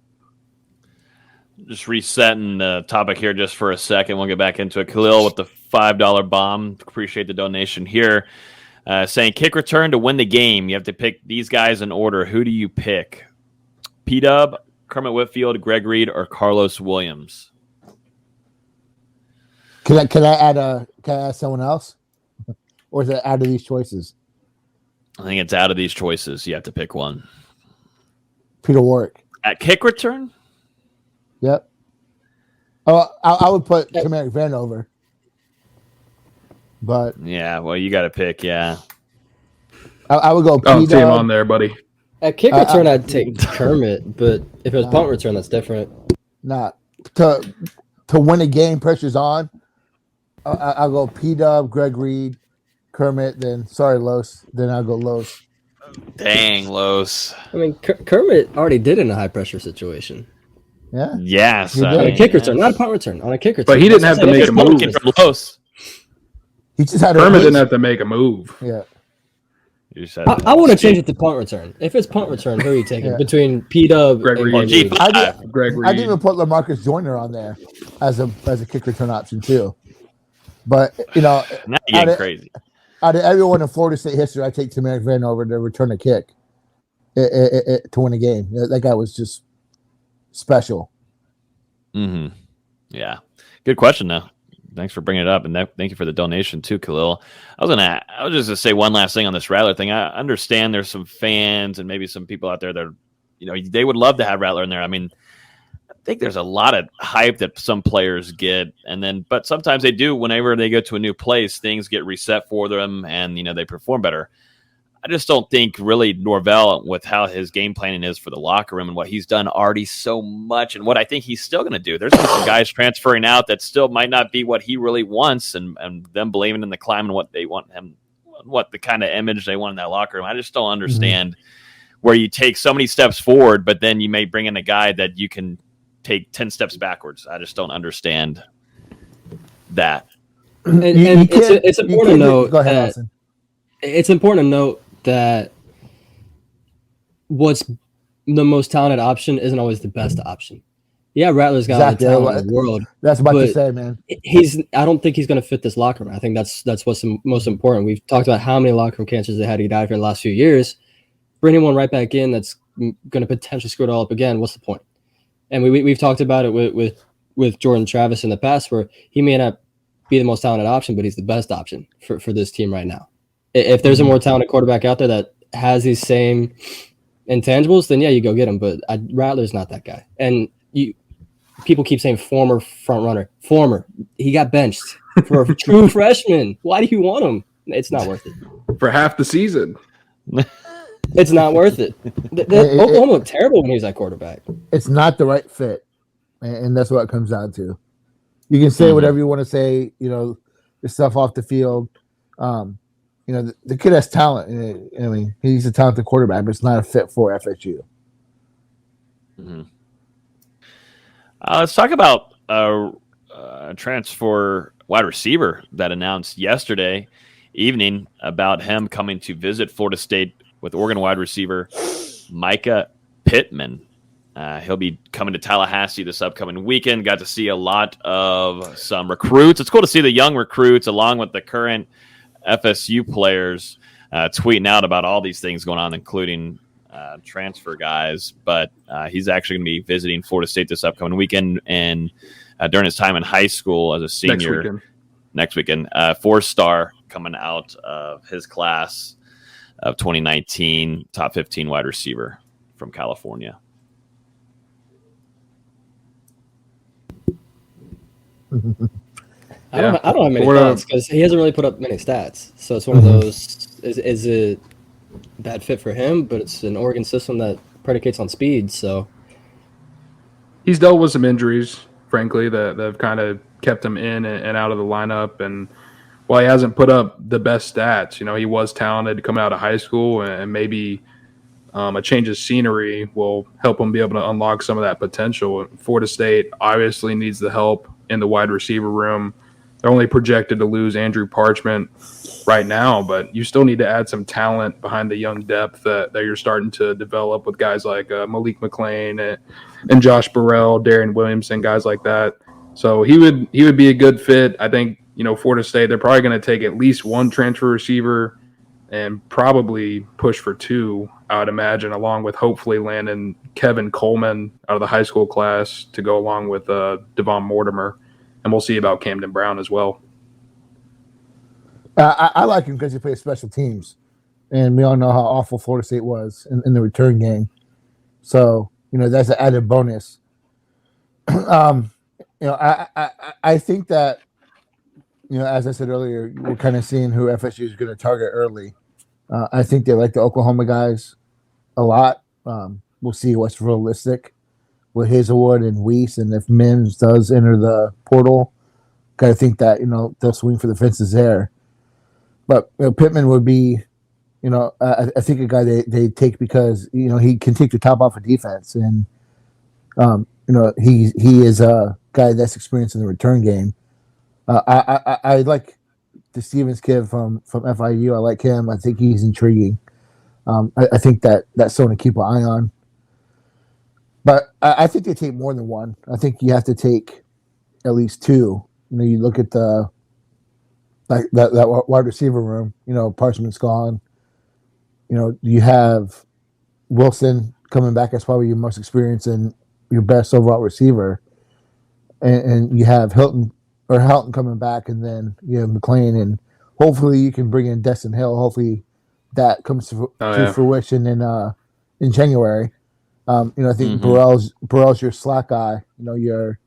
Just resetting the topic here just for a second. We'll get back into it. Khalil with the $5 bomb. Appreciate the donation here. Saying kick return to win the game. You have to pick these guys in order. Who do you pick? P-Dub, Kermit Whitfield, Greg Reed, or Carlos Williams? Can I add someone else? Or is it out of these choices? I think it's out of these choices. You have to pick one. Peter Warwick. At kick return? Yep. Oh, I would put Kamaric Van over. But yeah, well, you got to pick. Yeah, I would go. Oh, team on there, buddy. At kick return, I'd take Kermit, but if it was punt return, that's different. Nah, to win a game, pressure's on. I'll go P-Dub, Greg Reed, Kermit. Then sorry, Los. Then I'll go Los. Dang, Los. I mean, Kermit already did in a high pressure situation. Yeah. Yes. On a kick return, not a punt return. On a kick return, but he didn't have to make a move. From Los. He just had Furman didn't have to make a move. Yeah. I want to change it to punt return. If it's punt return, who are you taking between P-Dub Greg and Reed? Reed? Greg Reed. I didn't even put LaMarcus Joyner on there as a kick return option too. But now you're getting crazy. Out of everyone in Florida State history, I take Tamarick Van over to return a kick to win a game. That guy was just special. Mm-hmm. Yeah. Good question, though. Thanks for bringing it up, and thank you for the donation too, Khalil. I was just gonna say one last thing on this Rattler thing. I understand there's some fans and maybe some people out there that they would love to have Rattler in there. I mean, I think there's a lot of hype that some players get, but sometimes they do. Whenever they go to a new place, things get reset for them, and they perform better. I just don't think really Norvell, with how his game planning is for the locker room and what he's done already so much, and what I think he's still going to do. There's been some guys transferring out that still might not be what he really wants, and them believing in the climb and what they want him, what the kind of image they want in that locker room. I just don't understand where you take so many steps forward, but then you may bring in a guy that you can take 10 steps backwards. I just don't understand that. And it's important to note Go ahead, Austin. It's important to note that what's the most talented option isn't always the best option. Yeah, Rattler's got all the talent in the world. That's about to say, man. I don't think he's going to fit this locker room. I think that's what's the most important. We've talked about how many locker room cancers they had to get out of here in the last few years. Bringing one right back in that's going to potentially screw it all up again. What's the point? And we've talked about it with Jordan Travis in the past, where he may not be the most talented option, but he's the best option for this team right now. If there's a more talented quarterback out there that has these same intangibles, then yeah, you go get him. But Rattler's not that guy. And people keep saying former front runner. He got benched for a true freshman. Why do you want him? It's not worth it. For half the season. It's not worth it. Oklahoma looked terrible when he was at quarterback. It's not the right fit, and that's what it comes down to. You can say whatever you want to say, the stuff off the field. The kid has talent. I mean, he's a talented quarterback, but it's not a fit for FSU. Mm-hmm. Let's talk about a transfer wide receiver that announced yesterday evening about him coming to visit Florida State with Oregon wide receiver Micah Pittman. He'll be coming to Tallahassee this upcoming weekend. Got to see a lot of some recruits. It's cool to see the young recruits along with the current FSU players tweeting out about all these things going on, including transfer guys. But he's actually going to be visiting Florida State this upcoming weekend, and during his time in high school as a senior next weekend, 4-star coming out of his class of 2019, top 15 wide receiver from California. I don't have many thoughts because he hasn't really put up many stats. So it's one of those. Is it a bad fit for him? But it's an Oregon system that predicates on speed. So he's dealt with some injuries, frankly, that have kind of kept him in and out of the lineup. And while he hasn't put up the best stats, he was talented coming out of high school, and maybe a change of scenery will help him be able to unlock some of that potential. Florida State obviously needs the help in the wide receiver room. They're only projected to lose Andrew Parchment right now, but you still need to add some talent behind the young depth that you're starting to develop with guys like Malik McLean and Josh Burrell, Darian Williamson, guys like that. So he would be a good fit. I think, Florida State, they're probably going to take at least one transfer receiver and probably push for 2, I would imagine, along with hopefully landing Kevin Coleman out of the high school class to go along with Devon Mortimer. And we'll see about Camden Brown as well. I like him because he plays special teams. And we all know how awful Florida State was in the return game. So, that's an added bonus. I think that, as I said earlier, we're kind of seeing who FSU is going to target early. I think they like the Oklahoma guys a lot. We'll see what's realistic with Hazelwood and Weiss, and if Mims does enter the portal, I think that they'll swing for the fences there. But Pittman would be, I think a guy they take because he can take the top off of defense, and he is a guy that's experienced in the return game. I like the Stevens kid from FIU. I like him. I think he's intriguing. I think that's someone to keep an eye on. But I think they take more than one. I think you have to take at least two. You know, you look at that wide receiver room. You know, Parchment's gone. You know, you have Wilson coming back as probably your most experienced and your best overall receiver, and you have Hilton coming back, and then you have McLean, and hopefully you can bring in Dustin Hill. Hopefully that comes to fruition in January. You know, I think Burrell's your slot guy. You know, you're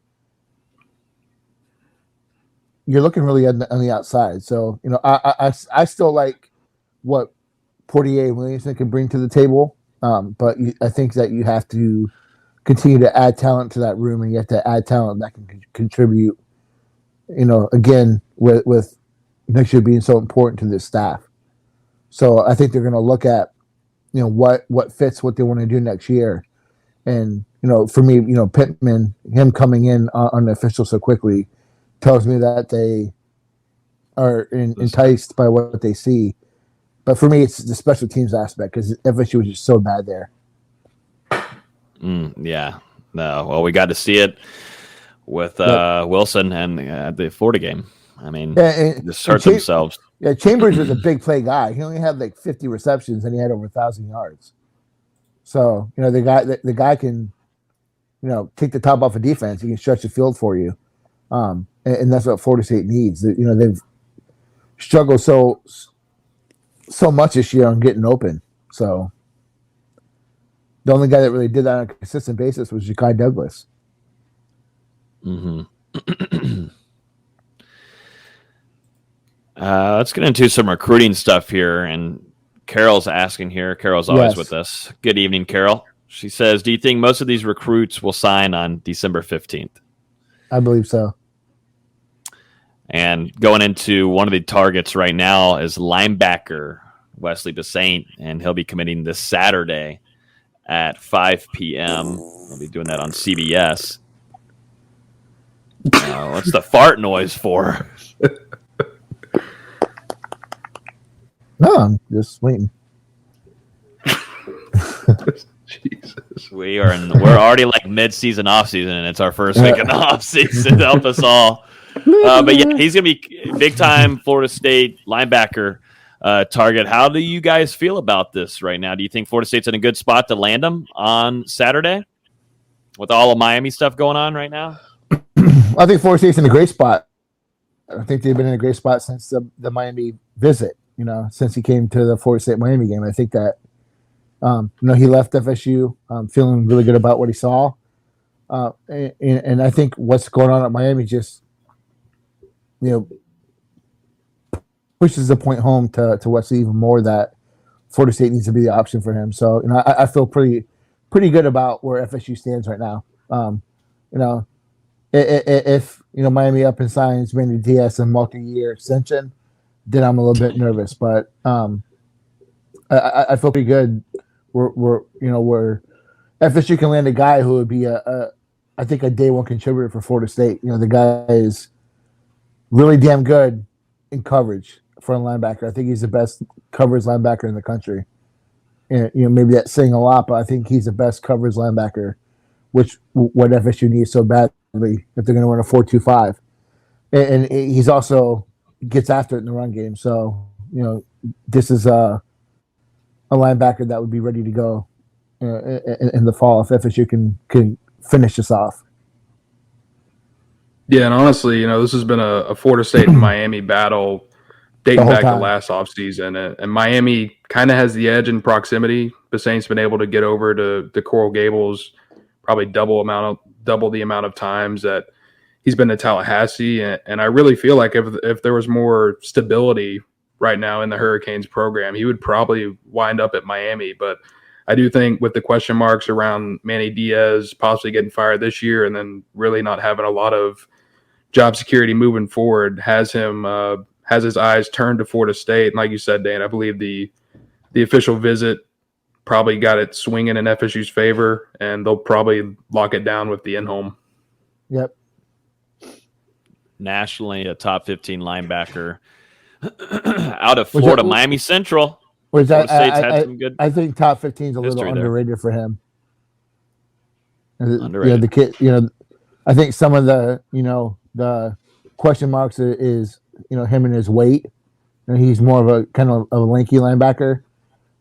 looking really on the outside. So, you know, I still like what Portier and Williamson can bring to the table. But I think that you have to continue to add talent to that room, and you have to add talent that can contribute. You know, again, with next year being so important to this staff. So I think they're going to look at, you know, what fits what they want to do next year. And, you know, for me, you know, Pittman, him coming in unofficial so quickly tells me that they are enticed by what they see. But for me, it's the special teams aspect because FSU was just so bad there. Yeah. No. Well, we got to see it with Wilson and the Florida game. I mean, just hurt themselves. Yeah, Chambers was a big play guy. He only had like 50 receptions, and he had over 1,000 yards. So, you know, the guy can, you know, take the top off of defense. He can stretch the field for you, and that's what Florida State needs. You know, they've struggled so much this year on getting open. So the only guy that really did that on a consistent basis was Ja'Kai Douglas. Let's get into some recruiting stuff here. And Carol's asking here. Carol's always with us. Good evening, Carol. She says, do you think most of these recruits will sign on December 15th? I believe so. And going into one of the targets right now is linebacker Wesley Basaint, and he'll be committing this Saturday at 5 p.m. We'll be doing that on CBS. What's the fart noise for? No, I'm just waiting. Jesus, we're already like mid-season, off-season, and it's our first week of the off-season. Help us all. But yeah, he's gonna be big-time Florida State linebacker target. How do you guys feel about this right now? Do you think Florida State's in a good spot to land him on Saturday with all of Miami stuff going on right now? I think Florida State's in a great spot. I think they've been in a great spot since the Miami visit. You know, since he came to the Florida State Miami game. I think that you know, he left FSU feeling really good about what he saw, and I think what's going on at Miami just, you know, pushes the point home to Wesley even more that Florida State needs to be the option for him. So, you know, I feel pretty good about where FSU stands right now. You know, if you know Miami up and signs Randy Diaz a multi-year extension, then I'm a little bit nervous. But I feel pretty good. Where FSU can land a guy who would be I think a day one contributor for Florida State. You know, the guy is really damn good in coverage for a linebacker. I think he's the best coverage linebacker in the country. And, you know, maybe that's saying a lot, but I think he's the best coverage linebacker, which what FSU needs so badly if they're going to run a 4-2-5. And he's also gets after it in the run game. So, you know, this is a linebacker that would be ready to go in the fall if FSU can finish this off. Yeah, and honestly, you know, this has been a Florida State and Miami battle dating back to last offseason. And Miami kind of has the edge in proximity. Basaint's been able to get over to Coral Gables probably double the amount of times that he's been to Tallahassee. And I really feel like if there was more stability right now in the Hurricanes program, he would probably wind up at Miami. But I do think with the question marks around Manny Diaz possibly getting fired this year and then really not having a lot of job security moving forward has his eyes turned to Florida State. And like you said, Dan, I believe the official visit probably got it swinging in FSU's favor, and they'll probably lock it down with the in-home. Yep. Nationally, a top 15 linebacker. Out of Florida, Miami Central. Which Florida State's had some good. I think top 15 is a little history there. underrated for him. Underrated. The kid, I think some of the, the question marks is, him and his weight. He's more of a kind of a lanky linebacker,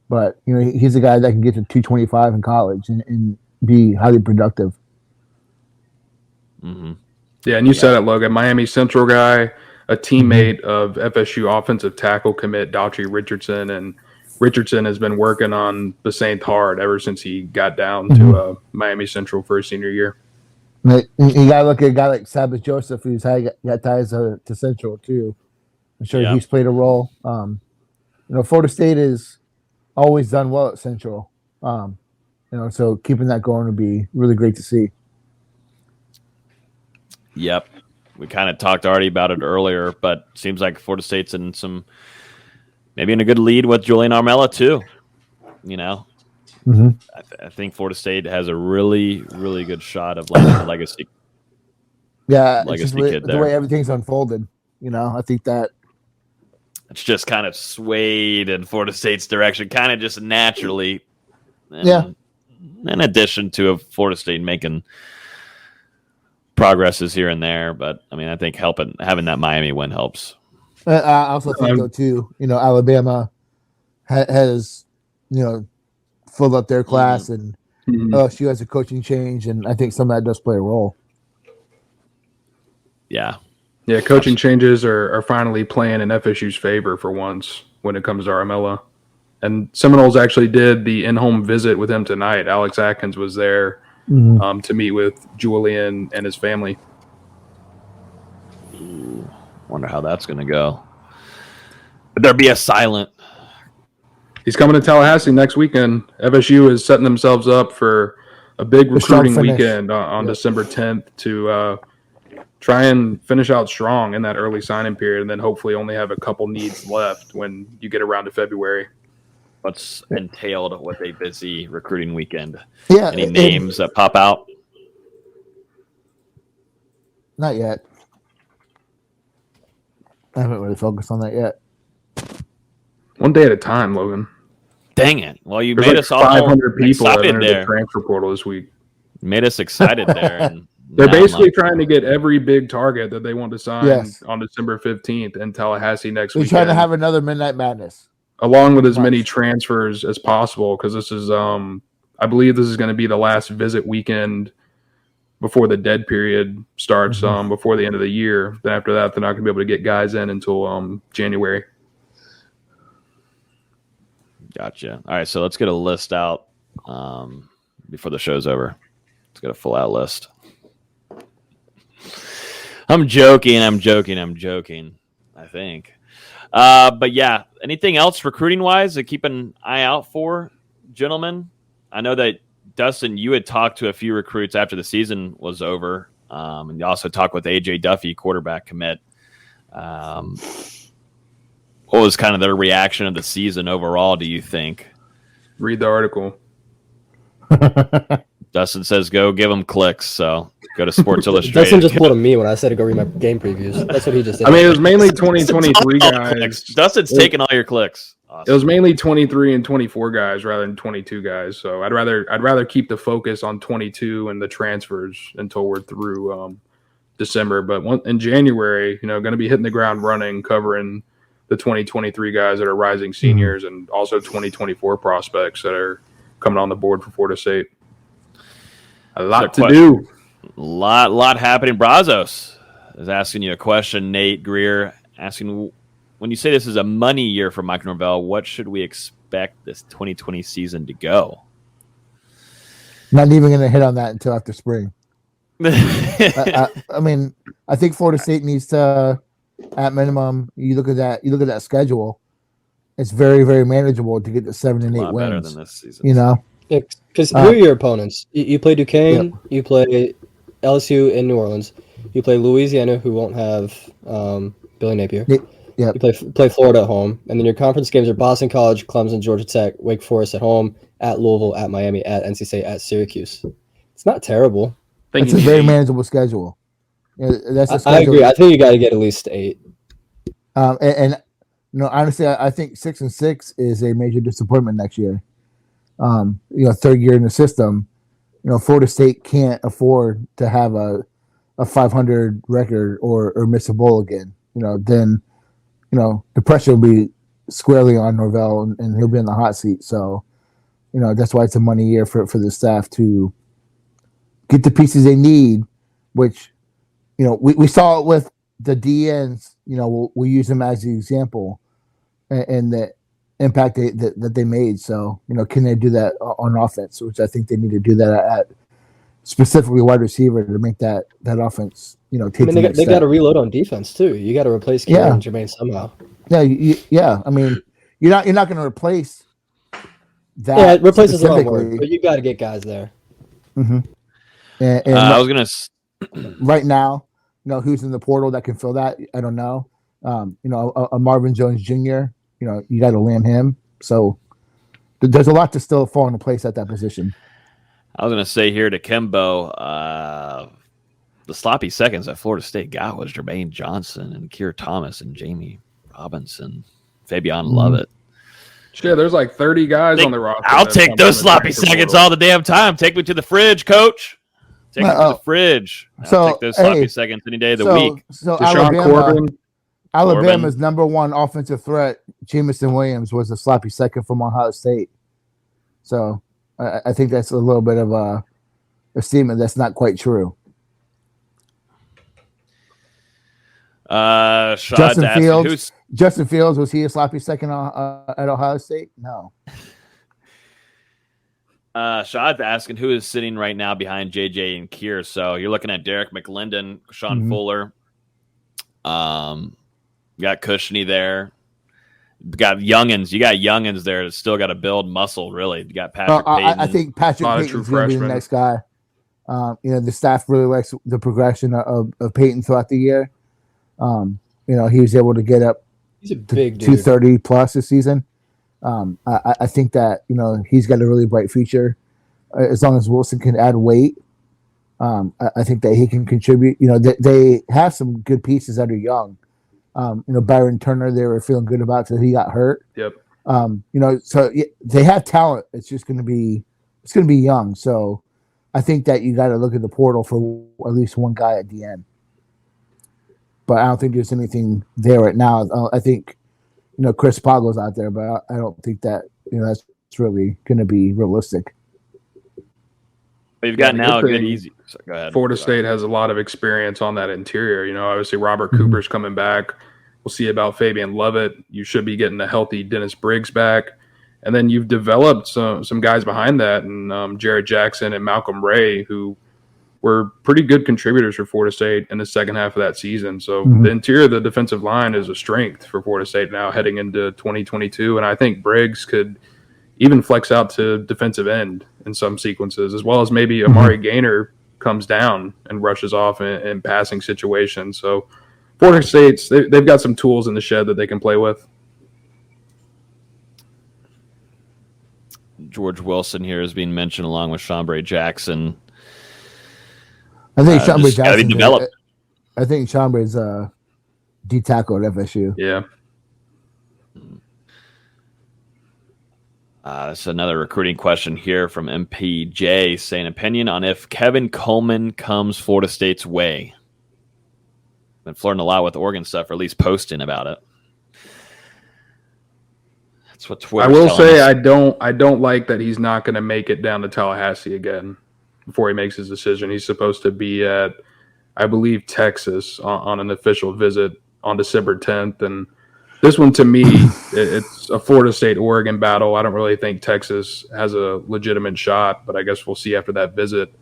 but he's a guy that can get to 225 in college and be highly productive. Mm-hmm. Yeah, and you said it, Logan. Miami Central guy, a teammate of FSU offensive tackle commit Daughtry Richardson, and Richardson has been working on the Saint hard ever since he got down to Miami Central for his senior year. You got to look at a guy like Sabbath Joseph, who's got ties to Central too. I'm sure he's played a role. Florida State has always done well at Central. So keeping that going would be really great to see. Yep. We kind of talked already about it earlier, but seems like Florida State's maybe in a good lead with Julian Armella too. I think Florida State has a really, really good shot of legacy. Yeah, legacy it's kid the way everything's unfolded. I think that it's just kind of swayed in Florida State's direction, kind of just naturally. In addition to Florida State making progresses here and there, but I think having that Miami win helps. I also think though too, Alabama has filled up their class, and LSU has a coaching change, and I think some of that does play a role. Yeah, coaching changes are finally playing in FSU's favor for once when it comes to Armella. And Seminoles actually did the in-home visit with him tonight. Alex Atkins was there to meet with Julian and his family. Wonder how that's going to go. Would there be a silent? He's coming to Tallahassee next weekend. FSU is setting themselves up for a big recruiting weekend on December 10th to try and finish out strong in that early signing period, and then hopefully only have a couple needs left when you get around to February. What's entailed with a busy recruiting weekend? Yeah, any names that pop out? Not yet. I haven't really focused on that yet. One day at a time, Logan. Dang it! Well, you There's made like us all 500 people that excited entered there. the transfer portal this week. Made us excited there. And they're basically trying to get every big target that they want to sign Yes. on December 15th in Tallahassee next We're weekend. trying to have another Midnight Madness. Along with as many transfers as possible, because this is, I believe this is going to be the last visit weekend before the dead period starts, before the end of the year. Then after that, they're not going to be able to get guys in until January. Gotcha. All right, so let's get a list out before the show's over. Let's get a full out list. I'm joking. I think. But yeah, anything else recruiting wise to keep an eye out for, gentlemen? I know that Dustin, you had talked to a few recruits after the season was over, and you also talked with AJ Duffy, quarterback commit. What was kind of their reaction of the season overall, do you think? Read the article. Dustin says go give them clicks, so go to Sports Illustrated. Dustin just pulled a me when I said to go read my game previews. That's what he just did. I mean, it was mainly 2023 guys. Dustin's taking all your clicks. Awesome. It was mainly 23 and 24 guys rather than 22 guys. So I'd rather keep the focus on 22 and the transfers until we're through December. But in January, going to be hitting the ground running, covering the 2023 guys that are rising seniors and also 2024 prospects that are coming on the board for Florida State. A lot to do. Lot happening. Brazos is asking you a question. Nate Greer asking, when you say this is a money year for Mike Norvell, what should we expect this 2020 season to go? Not even going to hit on that until after spring. I mean, I think Florida State needs to, at minimum, you look at that schedule. It's very, very manageable to get to 7 and 8 wins. Better than this season. Because who are your opponents? You play Duquesne, you play LSU in New Orleans, you play Louisiana, who won't have Billy Napier. Yeah. You play Florida at home, and then your conference games are Boston College, Clemson, Georgia Tech, Wake Forest at home, at Louisville, at Miami, at NC State, at Syracuse. It's not terrible. It's a very manageable schedule. That's the schedule. I agree. I think you got to get at least 8. And Honestly, I think 6-6 is a major disappointment next year. Third year in the system. Florida State can't afford to have a 500 record or miss a bowl again. Then the pressure will be squarely on Norvell, and he'll be in the hot seat. So, that's why it's a money year for the staff to get the pieces they need, which, we saw it with the DNs. We'll use them as the example and the impact that they made. So, can they do that on offense, which I think they need to do that at specifically wide receiver to make that offense, take the next they step. got to reload on defense too. You got to replace Kieran and Jermaine somehow. Yeah. I mean, you're not going to replace that. Yeah, it replaces the wrong word, but you got to get guys there. Mm-hmm. And I was gonna. Right now, who's in the portal that can fill that? I don't know. A Marvin Jones Jr. You got to land him. So there's a lot to still fall into place at that position. I was going to say here to Kimbo, the sloppy seconds that Florida State got was Jermaine Johnson and Keir Thomas and Jamie Robinson, Fabian Lovett. Yeah, there's like 30 guys on the roster. I'll take those sloppy seconds all the damn time. Take me to the fridge, coach. Take me to the fridge. I'll take those sloppy seconds any day of the week. So Deshaun Alabama's number one offensive threat, Jamison Williams, was a sloppy second from Ohio State. So I think that's a little bit of a statement that's not quite true. Justin Fields, was he a sloppy second at Ohio State? No. Shad's asking who is sitting right now behind JJ and Keir. So you're looking at Derek McLendon, Sean Fuller. You got Cushney there. You got youngins there that still got to build muscle, really. You got Patrick Payton. I think Patrick Payton's going to be the next guy. The staff really likes the progression of Payton throughout the year. He was able to get up He's a big 230 plus this season. I think that, he's got a really bright future. As long as Wilson can add weight, I think that he can contribute. They have some good pieces that are young. Byron Turner, they were feeling good about till he got hurt. Yep. So they have talent. It's just going to be young. So I think that you got to look at the portal for at least one guy at the end. But I don't think there's anything there right now. I think, Chris Pogle's out there, but I don't think that, that's really going to be realistic. But you've got now a good easy. So go ahead. Florida State has a lot of experience on that interior. Obviously Robert Cooper's coming back. We'll see about Fabian Lovett. You should be getting a healthy Dennis Briggs back. And then you've developed some guys behind that, and Jared Jackson and Malcolm Ray, who were pretty good contributors for Florida State in the second half of that season. So the interior of the defensive line is a strength for Florida State now heading into 2022. And I think Briggs could even flex out to defensive end in some sequences, as well as maybe Amari Gaynor comes down and rushes off in passing situations. So Florida State's, they've got some tools in the shed that they can play with. George Wilson here is being mentioned along with Chambray Jackson. I think Chambray Jackson. I think Chambray's D tackle at FSU. Yeah. That's another recruiting question here from MPJ saying opinion on if Kevin Coleman comes Florida State's way. Been flirting a lot with Oregon stuff, or at least posting about it. That's what Twitter. I will say I don't like that he's not going to make it down to Tallahassee again before he makes his decision. He's supposed to be at, I believe, Texas on an official visit on December 10th, and this one, to me, it's a Florida State-Oregon battle. I don't really think Texas has a legitimate shot, but I guess we'll see after that visit.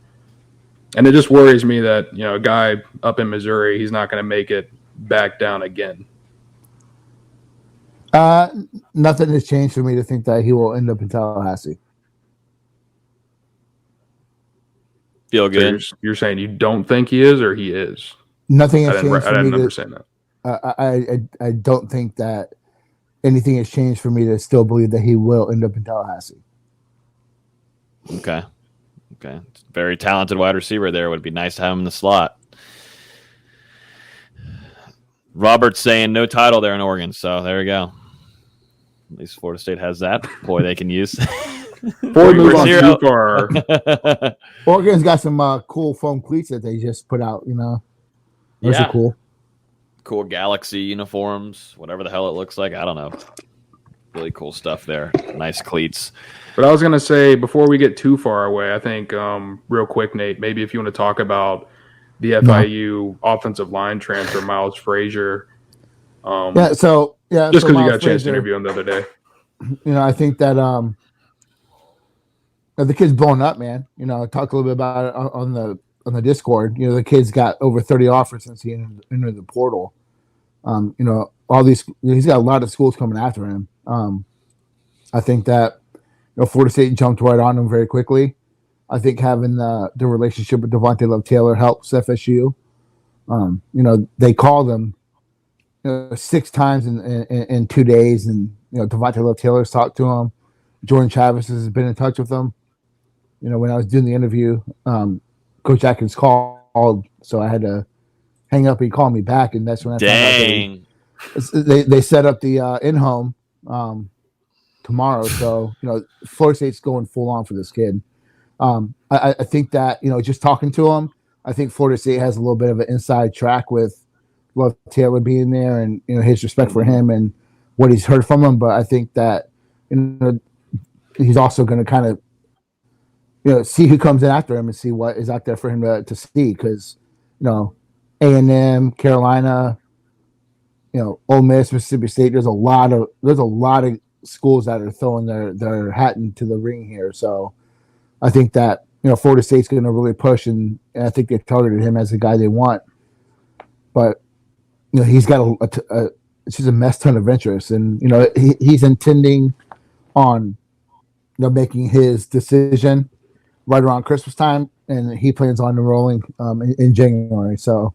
And it just worries me that, a guy up in Missouri, he's not going to make it back down again. Nothing has changed for me to think that he will end up in Tallahassee. Feel good? So you're saying you don't think he is, or he is? Nothing has changed for me. I didn't understand that. I don't think that anything has changed for me to still believe that he will end up in Tallahassee. Okay. Very talented wide receiver there. Would be nice to have him in the slot. Robert's saying no title there in Oregon, so there you go. At least Florida State has that ploy they can use. Before we move on too far, Oregon's got some cool foam cleats that they just put out. Those are cool. Cool Galaxy uniforms, whatever the hell it looks like. I don't know. Really cool stuff there. Nice cleats. But I was going to say, before we get too far away, I think real quick, Nate, maybe if you want to talk about the FIU offensive line transfer, Miles Frazier. Just because you got a chance to interview him the other day. I think that the kid's blown up, man. I talked a little bit about it on the Discord. The kid's got over 30 offers since he entered the portal. All these, he's got a lot of schools coming after him. I think that Florida State jumped right on him very quickly. I think having the relationship with Devontae Love-Taylor helps FSU. They called him 6 times in 2 days, and Devontae Love-Taylor's talked to him. Jordan Travis has been in touch with him. When I was doing the interview, Coach Atkins called, so I had to hang up. He called me back, and that's when I found out they set up the in-home tomorrow. So Florida State's going full on for this kid. I think that just talking to him, I think Florida State has a little bit of an inside track with Love Taylor being there, and his respect for him and what he's heard from him. But I think that he's also going to kind of see who comes in after him and see what is out there for him to see, because A&M, Carolina, Ole Miss, Mississippi State. There's a lot of schools that are throwing their hat into the ring here. So I think that Florida State's going to really push, and I think they targeted him as the guy they want. But he's got it's just a mess ton of interest, and he's intending on making his decision right around Christmas time, and he plans on enrolling in January. So.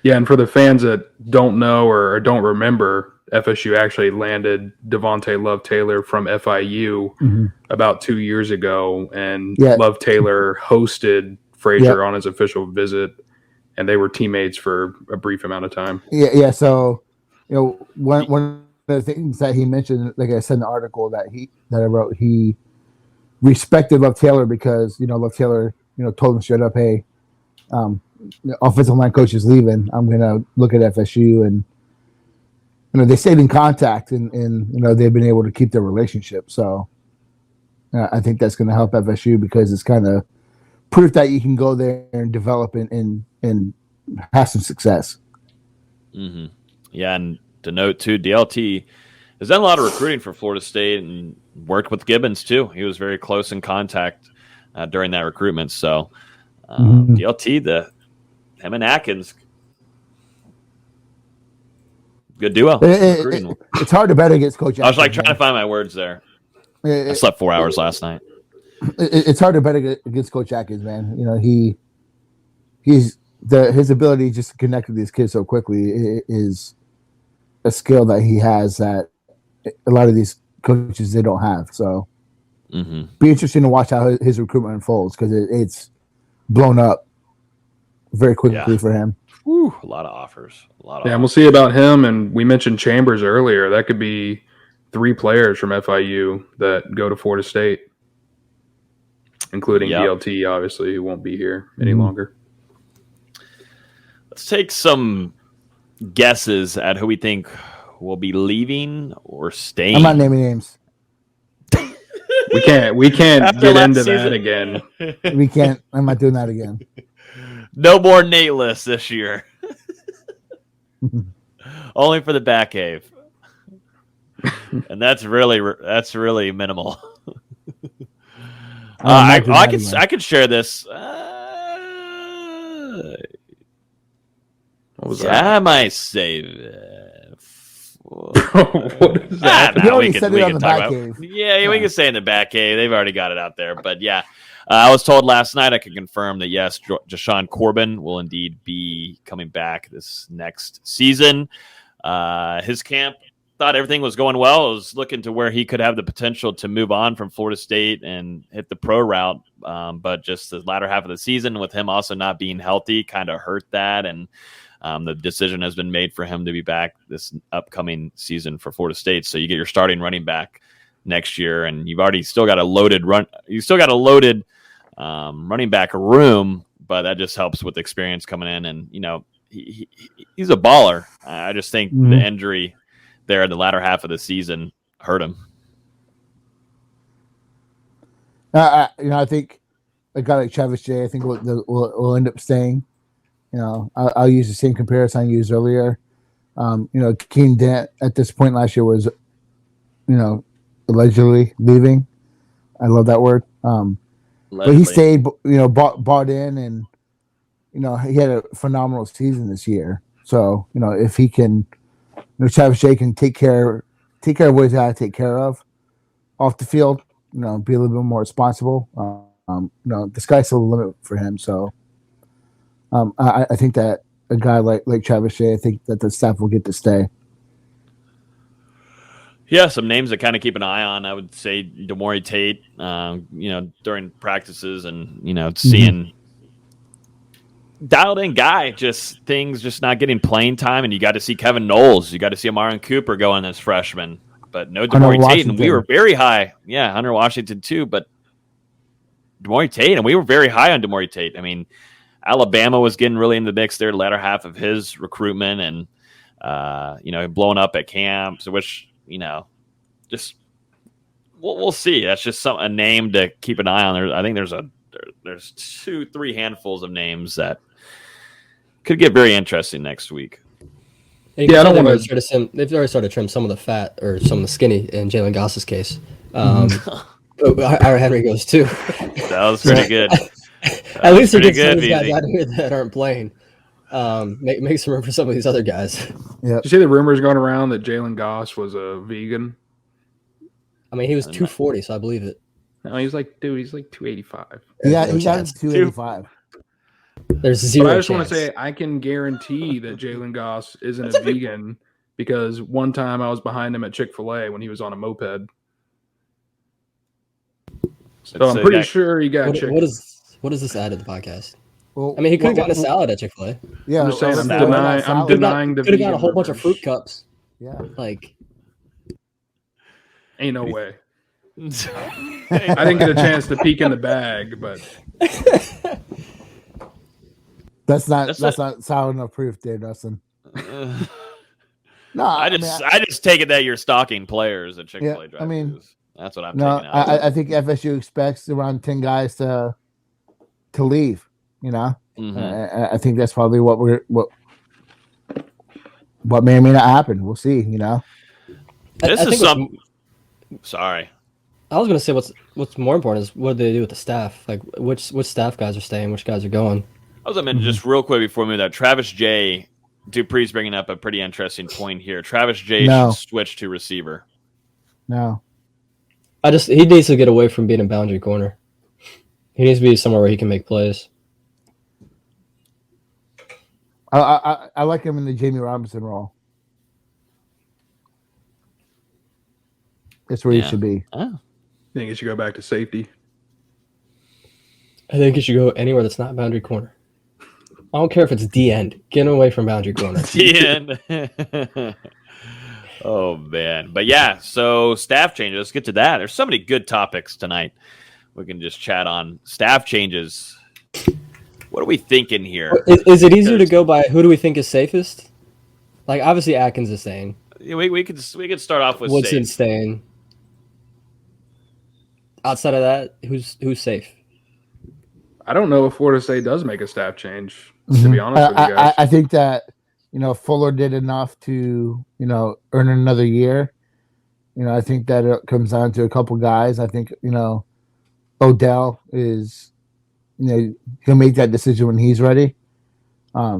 Yeah, and for the fans that don't know or don't remember, FSU actually landed Devontae Love-Taylor from FIU about 2 years ago, and Love-Taylor hosted Frazier on his official visit, and they were teammates for a brief amount of time. Yeah. So, one of the things that he mentioned, like I said in the article that I wrote, he respected Love-Taylor because Love-Taylor told him straight up, hey, the offensive line coach is leaving. I'm going to look at FSU, and they stayed in contact, and they've been able to keep their relationship. So I think that's going to help FSU because it's kind of proof that you can go there and develop and have some success. Mm-hmm. Yeah, and to note too, DLT has done a lot of recruiting for Florida State and worked with Gibbons too. He was very close in contact during that recruitment. So DLT, him and Atkins, good duo. It's hard to bet against Coach Atkins. I was trying to find my words there. I slept 4 hours last night. It's hard to bet against Coach Atkins, man. His ability just to connect with these kids so quickly is a skill that he has that a lot of these coaches they don't have. So be interesting to watch how his recruitment unfolds, because it's blown up very quickly for him. Whew, a lot of offers. And we'll see about him. And we mentioned Chambers earlier. That could be 3 players from FIU that go to Florida State, including DLT, obviously, who won't be here any longer. Let's take some guesses at who we think will be leaving or staying. I'm not naming names. We can't get into that again. We can't. I'm not doing that again. No more Nate lists this year. Only for the back cave. And that's really minimal. I could share this. What was that? I might say what is that? We can talk about. Yeah, we can say in the back cave. They've already got it out there. But yeah, I was told last night, I can confirm that yes, Jashawn Corbin will indeed be coming back this next season. His camp thought everything was going well. It was looking to where he could have the potential to move on from Florida State and hit the pro route. But just the latter half of the season, with him also not being healthy, kind of hurt that. And The decision has been made for him to be back this upcoming season for Florida State. So you get your starting running back next year, and you've already still got a loaded running back room, but that just helps with experience coming in. And he's a baller. I just think the injury there in the latter half of the season hurt him. I think a guy like Travis Jay, I think will end up staying. I'll use the same comparison I used earlier. Keane Dent at this point last year was, allegedly leaving. I love that word. But he stayed, bought in, and he had a phenomenal season this year. So if he can, Travis Jay can take care of what he's got to take care of off the field. Be a little bit more responsible. The sky's still the limit for him. So I think that a guy like Travis Jay, I think that the staff will get to stay. Yeah, some names to kind of keep an eye on. I would say Demore Tate, during practices and, seeing dialed in guy, just things just not getting playing time. And you got to see Kevin Knowles. You got to see Amarian Cooper going as freshman. But no Demore Tate, and we were very high. Yeah, Hunter Washington too, but Demore Tate, and we were very high on Demore Tate. I mean, Alabama was getting really in the mix there, the latter half of his recruitment, and blowing up at camps, which just we'll see. That's just a name to keep an eye on. I think there's 2-3 handfuls of names that could get very interesting next week. Yeah, I don't want to. They've already started to trim some of the fat or some of the skinny in Jalen Goss's case. Ira Henry goes too. That was pretty good. At least he gets some of these guys out here that aren't playing. Make some room for some of these other guys. Yeah. Did you see the rumors going around that Jalen Goss was a vegan? I mean, he was 240, so I believe it. No, he's like 285. Yeah, he got 285. There's zero. But I just want to say, I can guarantee that Jalen Goss isn't a vegan because one time I was behind him at Chick-fil-A when he was on a moped. So I'm pretty sure he got chicken. What does this add to the podcast? Well, I mean, he could have gotten a salad at Chick-fil-A. Yeah, I'm just saying, I'm denying the could have got a whole bunch of fruit cups. Yeah, ain't no way. I didn't get a chance to peek in the bag, but that's not solid enough proof, there, Dustin. No, I just take it that you're stalking players at Chick-fil-A. Yeah, I mean, that's what I'm taking out. I think FSU expects around 10 guys to leave. I think that's probably what may or may not happen. We'll see. Sorry. I was going to say what's more important is what do they do with the staff? Like which staff guys are staying, which guys are going. I was going to mention just real quick before we move that Travis J. Dupree's bringing up a pretty interesting point here. Travis J. should switch to receiver. No. He needs to get away from being a boundary corner. He needs to be somewhere where he can make plays. I like him in the Jamie Robinson role. That's where he should be. I think he should go back to safety. I think he should go anywhere that's not boundary corner. I don't care if it's D end. Get him away from boundary corner. D end. Oh man, but yeah. So staff changes. Let's get to that. There's so many good topics tonight. We can just chat on staff changes. What are we thinking here? Is it easier to go by who do we think is safest? Like obviously Atkins is staying. Yeah, we could start off with Woodson staying. Outside of that, who's safe? I don't know if Florida State does make a staff change. To be honest with you guys, I think that Fuller did enough to earn another year. I think that it comes down to a couple guys. I think Odell is he'll make that decision when he's ready. I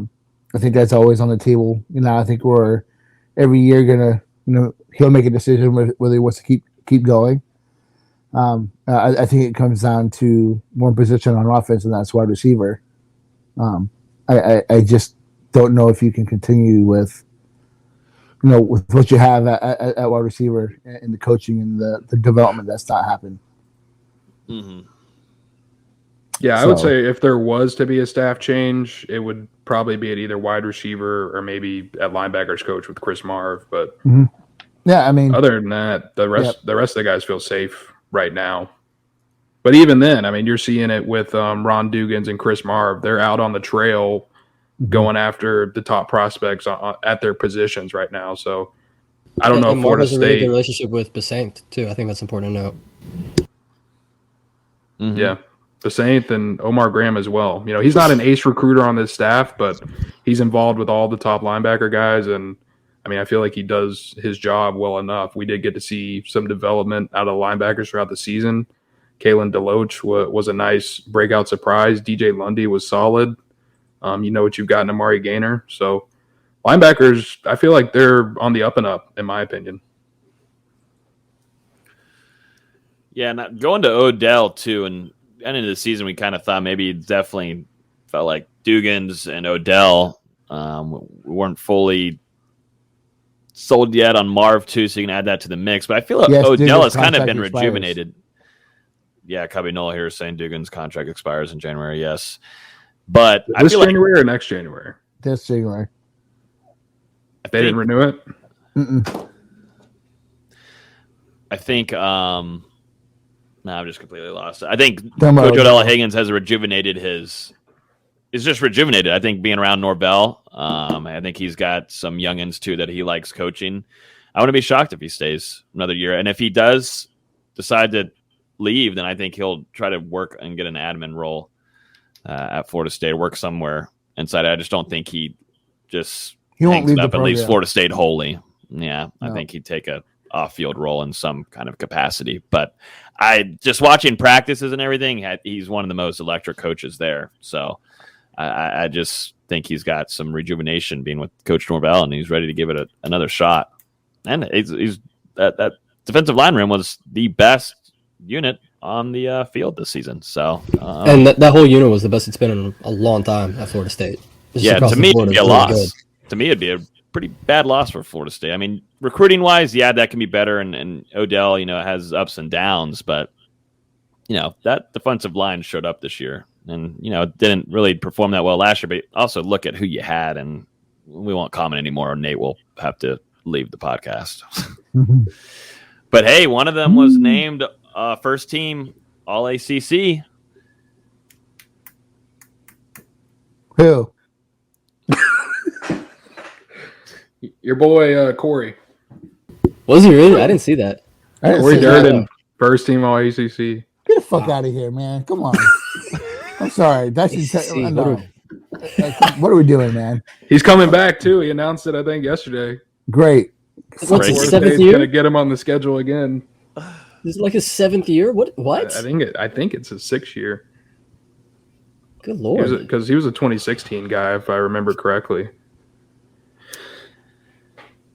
think that's always on the table. I think we're every year gonna he'll make a decision whether he wants to keep going. I think it comes down to one position on offense, and that's wide receiver. I just don't know if you can continue with what you have at wide receiver and the coaching and the development that's not happened. Mm-hmm. Yeah, I would say if there was to be a staff change, it would probably be at either wide receiver or maybe at linebackers coach with Chris Marv. But yeah, I mean, other than that, the rest of the guys feel safe right now. But even then, I mean, you're seeing it with Ron Dugans and Chris Marv. They're out on the trail going after the top prospects at their positions right now. So I don't know if Florida Marv has a really good relationship with Basaint too. I think that's important to note. Yeah. Basaint and Omar Graham as well. You know, he's not an ace recruiter on this staff, but he's involved with all the top linebacker guys. And, I mean, I feel like he does his job well enough. We did get to see some development out of linebackers throughout the season. Kalen DeLoach was a nice breakout surprise. DJ Lundy was solid. You know what you've got in Amari Gaynor. So, linebackers, I feel like they're on the up and up, in my opinion. Yeah, and going to Odell, too, and end of the season, we kind of thought maybe definitely felt like Dugans and Odell weren't fully sold yet on Marv too, so you can add that to the mix. But I feel like Odell has kind of been rejuvenated. Yeah, Cubby Noel here saying Dugans' contract expires in January. Yes, but this January or next January? This January. They didn't renew it. I think. No, I'm just completely lost. I think Coach Odell Higgins has rejuvenated his. Is just rejuvenated. I think being around Norvell. I think he's got some youngins too that he likes coaching. I wouldn't be shocked if he stays another year. And if he does decide to leave, then I think he'll try to work and get an admin role at Florida State, work somewhere inside. I just don't think he won't leave up and leaves Florida State wholly. Yeah, no. I think he'd take a off-field role in some kind of capacity. But I just watching practices and everything, he's one of the most electric coaches there. So I just think he's got some rejuvenation being with Coach Norvell, and he's ready to give it another shot. And he's that defensive line room was the best unit on the field this season. So and that whole unit was the best it's been in a long time at Florida State. Yeah, to me it'd be a loss. To me it'd be a pretty bad loss for Florida State. I mean, recruiting wise, yeah, that can be better, and Odell, has ups and downs, but that defensive line showed up this year, and didn't really perform that well last year. But also look at who you had, and we won't comment anymore. Nate will have to leave the podcast. But hey, one of them was named first team All ACC. Who? Your boy Corey. Was he really? I didn't see that. Corey Durden, first team All ACC. Get the fuck out of here, man! Come on. I'm sorry. That's no. What are we doing, man? He's coming back too. He announced it, I think, yesterday. Great. What's his 7th year? Gonna get him on the schedule again. This is like his 7th year. What? I think it's his 6th year. Good lord! Because he was a 2016 guy, if I remember correctly.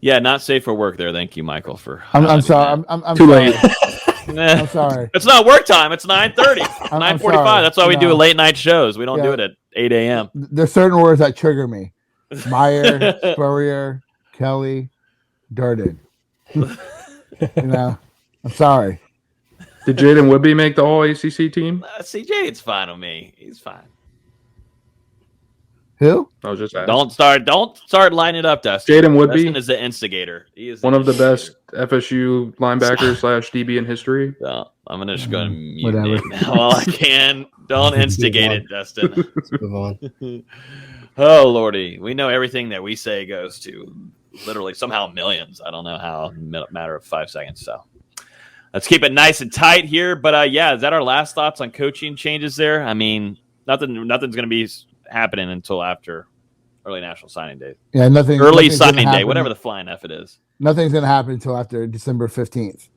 Yeah, not safe for work there. Thank you, Michael, for. I'm sorry. I'm too sorry. late. I'm sorry. It's not work time. It's 9:30. 9:45. That's why we do late night shows. We don't do it at 8 a.m. There's certain words that trigger me. Meyer, Spurrier, Kelly, Durden. I'm sorry. Did Jaden Woodby make the All ACC team? See, Jaden's fine with me. He's fine. Who? I was just asking. Don't start lining it up, Dustin. Jaden Woodby. Dustin is the instigator. He is one of the best FSU linebackers / DB in history. No, I'm gonna just go and mute Nate now while I can. Don't instigate it, Dustin. Let's move on. Oh lordy, we know everything that we say goes to literally somehow millions. I don't know how. Matter of 5 seconds. So let's keep it nice and tight here. But is that our last thoughts on coaching changes there? I mean, nothing's gonna be happening until after early National Signing Day. Yeah, early signing day, whatever the flying F it is. Nothing's going to happen until after December 15th.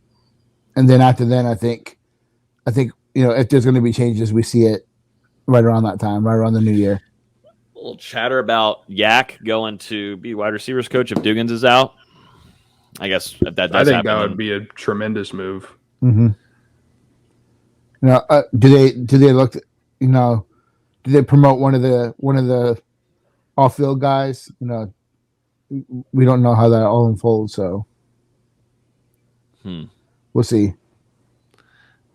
And then after then, I think if there's going to be changes, we see it right around that time, right around the new year. A little chatter about Yak going to be wide receivers coach if Dugans is out. I guess if that does happen, that would be a tremendous move. Mm-hmm. Do they look? Did they promote one of the off-field guys? We don't know how that all unfolds, so we'll see.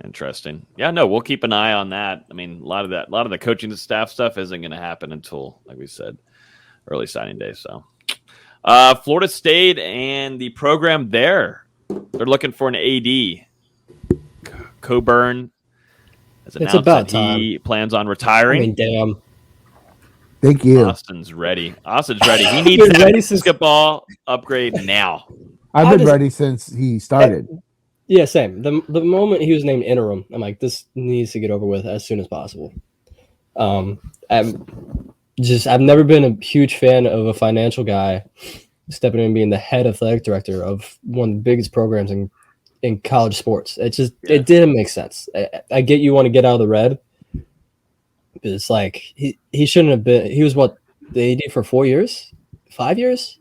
Interesting. Yeah, no, we'll keep an eye on that. I mean, a lot of the coaching staff stuff isn't going to happen until, like we said, early signing day. So, Florida State and the program there, they're looking for an AD. Coburn has announced about that he plans on retiring. I mean, damn. Thank you. Austin's ready. He needs that basketball upgrade now. I've been ready since he started. Yeah, same. The moment he was named interim, I'm like, this needs to get over with as soon as possible. I've never been a huge fan of a financial guy stepping in and being the head athletic director of one of the biggest programs in college sports. It didn't make sense. I get you want to get out of the red, but it's like he shouldn't have been. He was what, the AD for 4 years, 5 years?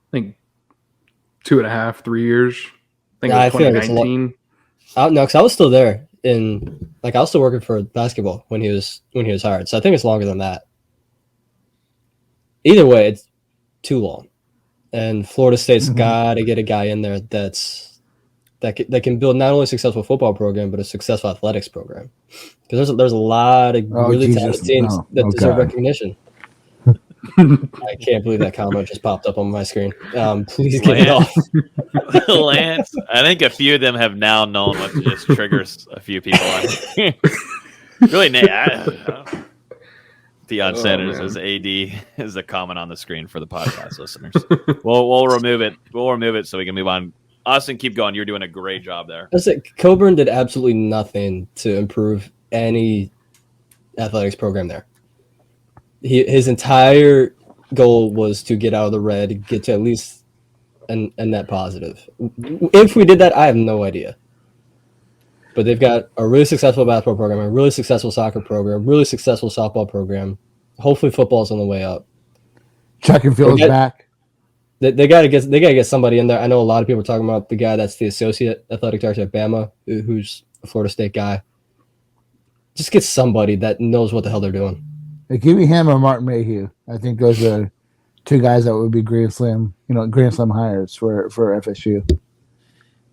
I think 2.5, 3 years. I think I it was 2019. No, because I was still there I was still working for basketball when he was hired. So I think it's longer than that. Either way, it's too long. And Florida State's got to get a guy in there that can build not only a successful football program but a successful athletics program. Because there's a lot of really talented teams that deserve recognition. I can't believe that comment just popped up on my screen. Please get it off. Lance, I think a few of them have now known what just triggers a few people. Really, Nate. Deion Sanders as AD is a comment on the screen for the podcast listeners. We'll remove it. We'll remove it so we can move on. Austin, keep going. You're doing a great job there. I said Coburn did absolutely nothing to improve any athletics program there. His entire goal was to get out of the red, get to at least a net positive. If we did that, I have no idea. But they've got a really successful basketball program, a really successful soccer program, really successful softball program. Hopefully, football's on the way up. Track and field is back. They gotta get somebody in there. I know a lot of people are talking about the guy that's the associate athletic director at Bama, who's a Florida State guy. Just get somebody that knows what the hell they're doing. Hey, give me him or Martin Mayhew. I think those are two guys that would be grand slam hires for FSU.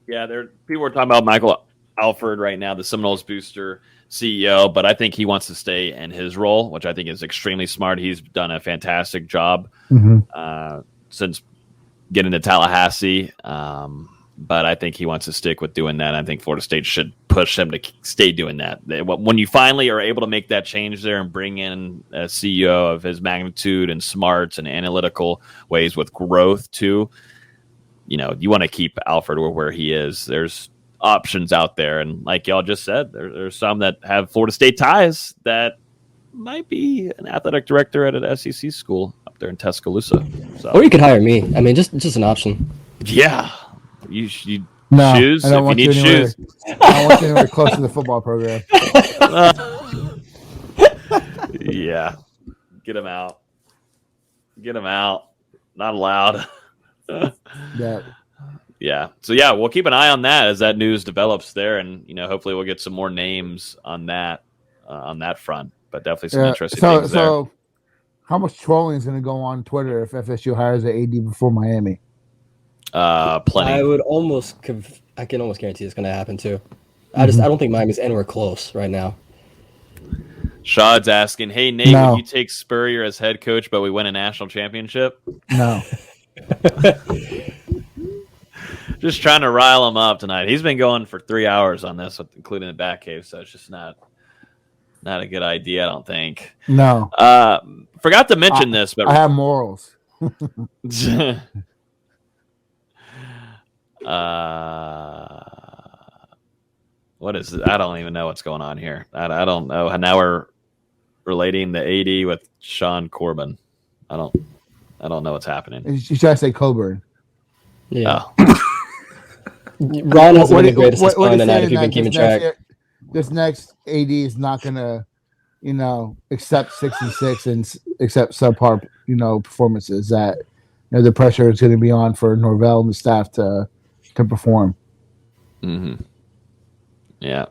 Yeah, people are talking about Michael Alford right now, the Seminoles booster CEO, but I think he wants to stay in his role, which I think is extremely smart. He's done a fantastic job since getting to Tallahassee, but I think he wants to stick with doing that. I think Florida State should push him to stay doing that. When you finally are able to make that change there and bring in a CEO of his magnitude and smarts and analytical ways with growth too, you want to keep Alfred where he is. There's options out there, and like y'all just said, there's some that have Florida State ties that might be an athletic director at an SEC school up there in Tuscaloosa. So. Or you could hire me. I mean, just an option. Yeah. You no, shoes I don't if want you need shoes. I don't want you anywhere close to the football program. Yeah. Get him out. Not allowed. Yeah. So yeah, we'll keep an eye on that as that news develops there, and hopefully we'll get some more names on that front. But definitely some interesting things there. So, how much trolling is going to go on Twitter if FSU hires an AD before Miami? Plenty. I can almost guarantee it's going to happen too. I don't think Miami's anywhere close right now. Shad's asking, "Hey Nate, would you take Spurrier as head coach, but we win a national championship?" No. Just trying to rile him up tonight. He's been going for 3 hours on this, including the back cave, so it's just not a good idea, I don't think. No. Forgot to mention this, but I have morals. What is it? I don't even know what's going on here. I don't know. Now we're relating the AD with Sean Corbin. I don't know what's happening. You try to say Coburn. Yeah. Oh. Ron has been the greatest discipline tonight if you've been keeping track. This next AD is not going to, accept 66 and accept subpar, performances that, the pressure is going to be on for Norvell and the staff to perform. Mm-hmm. Yeah.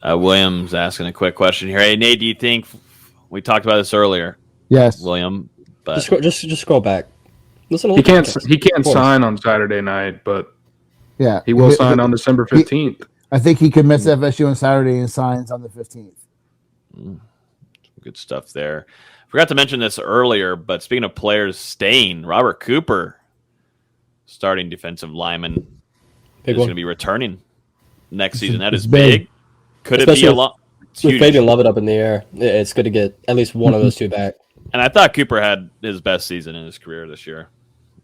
William's asking a quick question here. Hey, Nate, do you think we talked about this earlier? Yes, William. But just scroll back. Listen. He can't sign on Saturday night, but Yeah, He will sign on December 15th. I think he could miss FSU on Saturday and signs on the 15th. Good stuff there. Forgot to mention this earlier, but speaking of players staying, Robert Cooper, starting defensive lineman, is going to be returning next season. That is big. Could it be a lot? With Fabian Lovett up in the air, it's good to get at least one of those two back. And I thought Cooper had his best season in his career this year.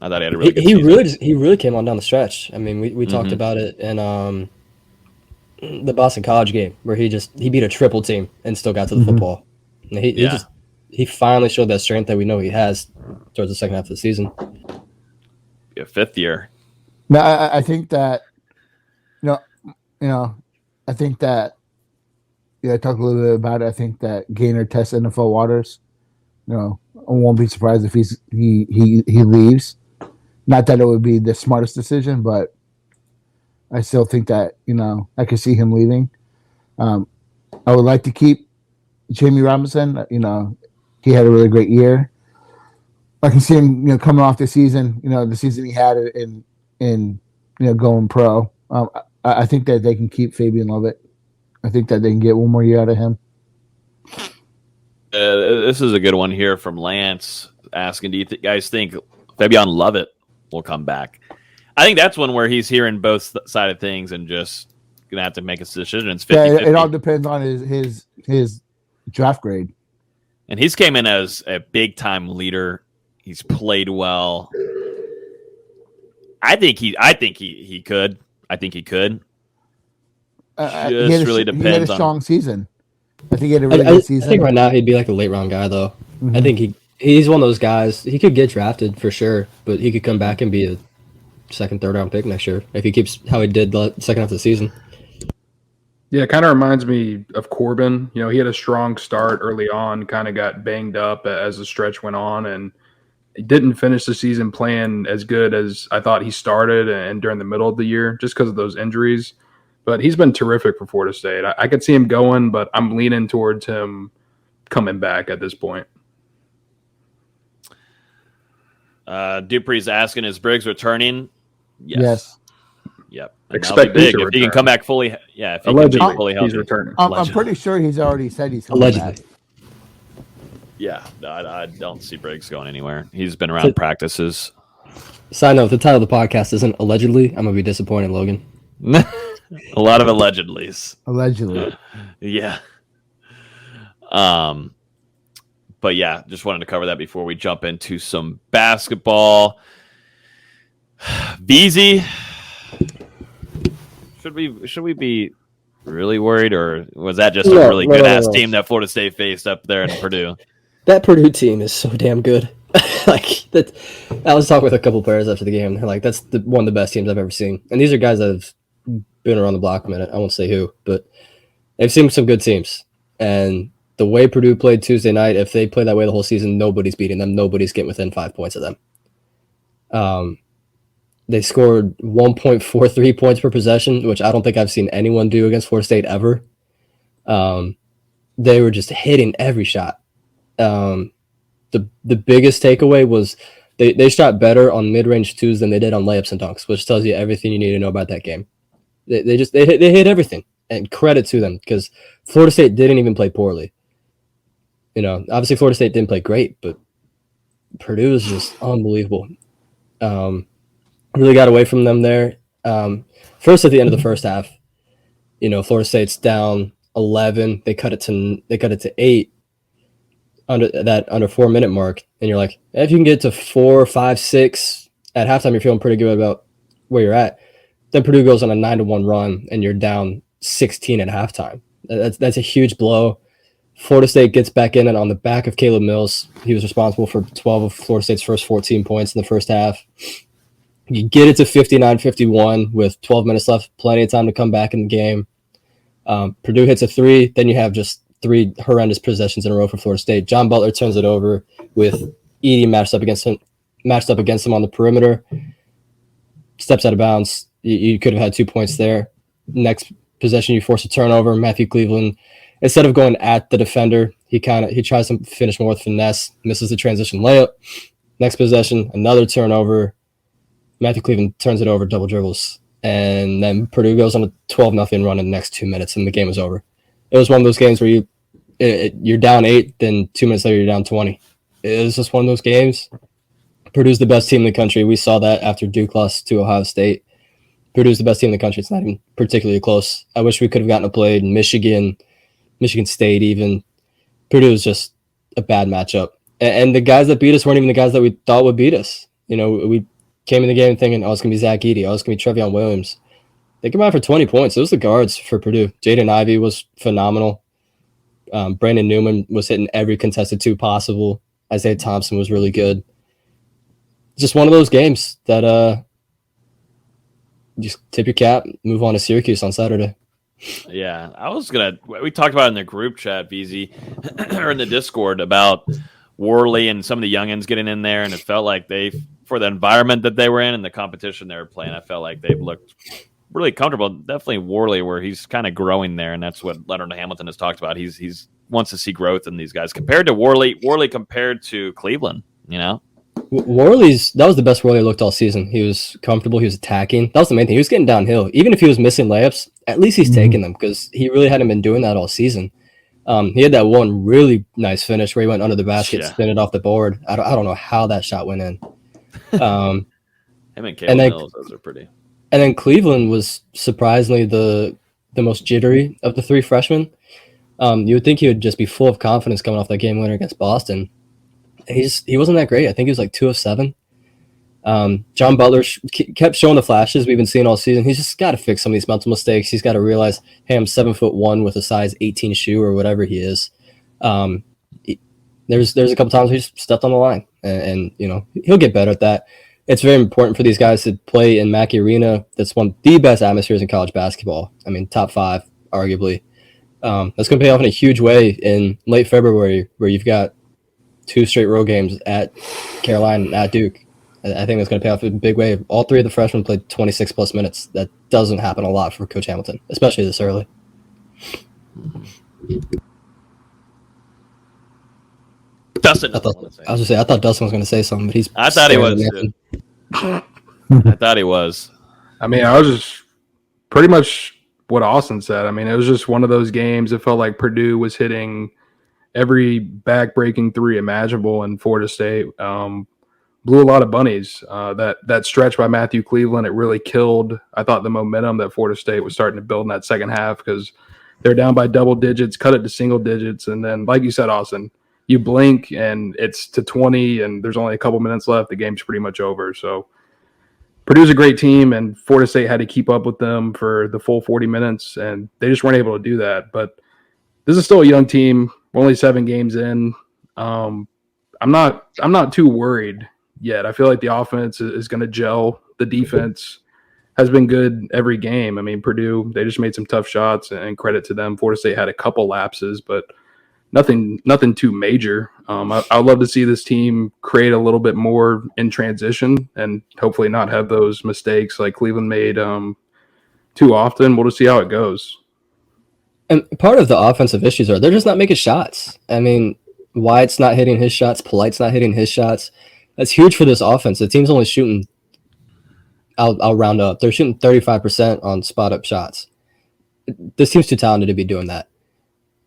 I thought he had a really good season. He really came on down the stretch. I mean, we talked about it in the Boston College game where he beat a triple team and still got to the football. And he finally showed that strength that we know he has towards the second half of the season. Yeah, fifth year. No, I think that I think that I talked a little bit about it. I think that Gaynor tests NFL waters. I won't be surprised if he leaves. Not that it would be the smartest decision, but I still think that I could see him leaving. I would like to keep Jamie Robinson. He had a really great year. I can see him coming off the season. The season he had in going pro. I think that they can keep Fabian Lovett. I think that they can get one more year out of him. This is a good one here from Lance asking, do you guys think Fabian Lovett will come back? I think that's one where he's hearing both sides of things and just going to have to make his decision. It's 50-50. It all depends on his draft grade. And he's came in as a big-time leader. He's played well. I think he could. I think he could. Just really depends on. He had a strong season. I think he had a really good season. I think right now he'd be like a late round guy, though. Mm-hmm. I think he's one of those guys. He could get drafted for sure, but he could come back and be a second, third round pick next year if he keeps how he did the second half of the season. Yeah, it kind of reminds me of Corbin. He had a strong start early on, kind of got banged up as the stretch went on, and he didn't finish the season playing as good as I thought he started and during the middle of the year just because of those injuries. But he's been terrific for Florida State. I could see him going, but I'm leaning towards him coming back at this point. Dupree's asking, is Briggs returning? Yes. Yep. Expect big if he can come back fully. Yeah, if he allegedly can be fully healthy. He's returning. I'm pretty sure he's already said he's coming back. Yeah, I don't see Briggs going anywhere. He's been around practices. Side note, the title of the podcast isn't allegedly. I'm going to be disappointed, Logan. A lot of allegedlys. Allegedly. Yeah. But yeah, just wanted to cover that before we jump into some basketball. VZ, should we be really worried, or was that just a really good ass team that Florida State faced up there in Purdue? That Purdue team is so damn good. That. I was talking with a couple players after the game. They're like, that's one of the best teams I've ever seen. And these are guys that have been around the block a minute. I won't say who, but they've seen some good teams. And the way Purdue played Tuesday night, if they play that way the whole season, nobody's beating them. Nobody's getting within 5 points of them. They scored 1.43 points per possession, which I don't think I've seen anyone do against Florida State ever. They were just hitting every shot. The biggest takeaway was they shot better on mid-range twos than they did on layups and dunks, which tells you everything you need to know about that game. They hit everything, and credit to them because Florida State didn't even play poorly. Obviously Florida State didn't play great, but Purdue is just unbelievable. Really got away from them there. First at the end of the first half, Florida State's down 11. They cut it to 8 under 4 minute mark, and you're like, if you can get to 4, 5, 6 at halftime, you're feeling pretty good about where you're at. Then Purdue goes on a 9-1 run, and you're down 16 at halftime. That's a huge blow. Florida State gets back in, and on the back of Caleb Mills, he was responsible for 12 of Florida State's first 14 points in the first half. You get it to 59-51 with 12 minutes left, plenty of time to come back in the game. Purdue hits a 3, then you have just 3 horrendous possessions in a row for Florida State. John Butler turns it over with Edey matched up against him on the perimeter. Steps out of bounds. You could have had 2 points there. Next possession, you force a turnover. Matthew Cleveland, instead of going at the defender, he tries to finish more with finesse, misses the transition layup. Next possession, another turnover. Matthew Cleveland turns it over, double dribbles, and then Purdue goes on a 12-0 run in the next 2 minutes, and the game was over. It was one of those games where you're down 8, then 2 minutes later you're down 20. It was just one of those games. Purdue's the best team in the country. We saw that after Duke lost to Ohio State. Purdue's the best team in the country. It's not even particularly close. I wish we could have gotten to play Michigan State even. Purdue was just a bad matchup. And the guys that beat us weren't even the guys that we thought would beat us. You know, we came in the game thinking, oh, it's going to be Zach Edey. Oh, it's going to be Trevion Williams. They came out for 20 points. It was the guards for Purdue. Jaden Ivey was phenomenal. Brandon Newman was hitting every contested 2 possible. Isaiah Thompson was really good. Just one of those games that just tip your cap, move on to Syracuse on Saturday. Yeah, we talked about it in the group chat, VZ, or in the Discord about Worley and some of the youngins getting in there, and it felt like for the environment that they were in and the competition they were playing, I felt like they looked really comfortable. Definitely Worley, where he's kind of growing there, and that's what Leonard Hamilton has talked about. He's wants to see growth in these guys compared to Worley compared to Cleveland, you know? That was the best Worley looked all season. He was comfortable. He was attacking. That was the main thing. He was getting downhill. Even if he was missing layups, at least he's taking them, because he really hadn't been doing that all season. He had that one really nice finish where he went under the basket, spin it off the board. I don't know how that shot went in. Him and Caleb Mills, those are pretty. And then Cleveland was surprisingly the most jittery of the 3 freshmen. You would think he would just be full of confidence coming off that game winner against Boston. He wasn't that great. I think he was like 2 of 7. John Butler kept showing the flashes we've been seeing all season. He's just got to fix some of these mental mistakes. He's got to realize, hey, I'm 7'1" with a size 18 shoe or whatever he is. There's a couple times he just stepped on the line, and you know, he'll get better at that. It's very important for these guys to play in Mackey Arena. That's one of the best atmospheres in college basketball. I mean, top 5, arguably. That's going to pay off in a huge way in late February, where you've got 2 straight road games at Carolina and at Duke. I think that's going to pay off in a big way. All 3 of the freshmen played 26-plus minutes. That doesn't happen a lot for Coach Hamilton, especially this early. Dustin. I thought Dustin was going to say something, but I thought he was. I thought he was. I mean, I was just pretty much what Austin said. I mean, it was just one of those games. It felt like Purdue was hitting every back-breaking 3 imaginable, and Florida State blew a lot of bunnies. That stretch by Matthew Cleveland, it really killed, I thought, the momentum that Florida State was starting to build in that second half, because they're down by double digits, cut it to single digits, and then, like you said, Austin, you blink and it's to 20, and there's only a couple minutes left. The game's pretty much over. So Purdue's a great team, and Florida State had to keep up with them for the full 40 minutes, and they just weren't able to do that. But this is still a young team. We're only 7 games in. I'm not too worried yet. I feel like the offense is going to gel. The defense has been good every game. I mean, Purdue, they just made some tough shots, and credit to them. Florida State had a couple lapses, but nothing too major. I'd love to see this team create a little bit more in transition and hopefully not have those mistakes like Cleveland made too often. We'll just see how it goes. And part of the offensive issues are they're just not making shots. I mean, Wyatt's not hitting his shots. Polite's not hitting his shots. That's huge for this offense. The team's only shooting, I'll round up, they're shooting 35% on spot-up shots. This team's too talented to be doing that.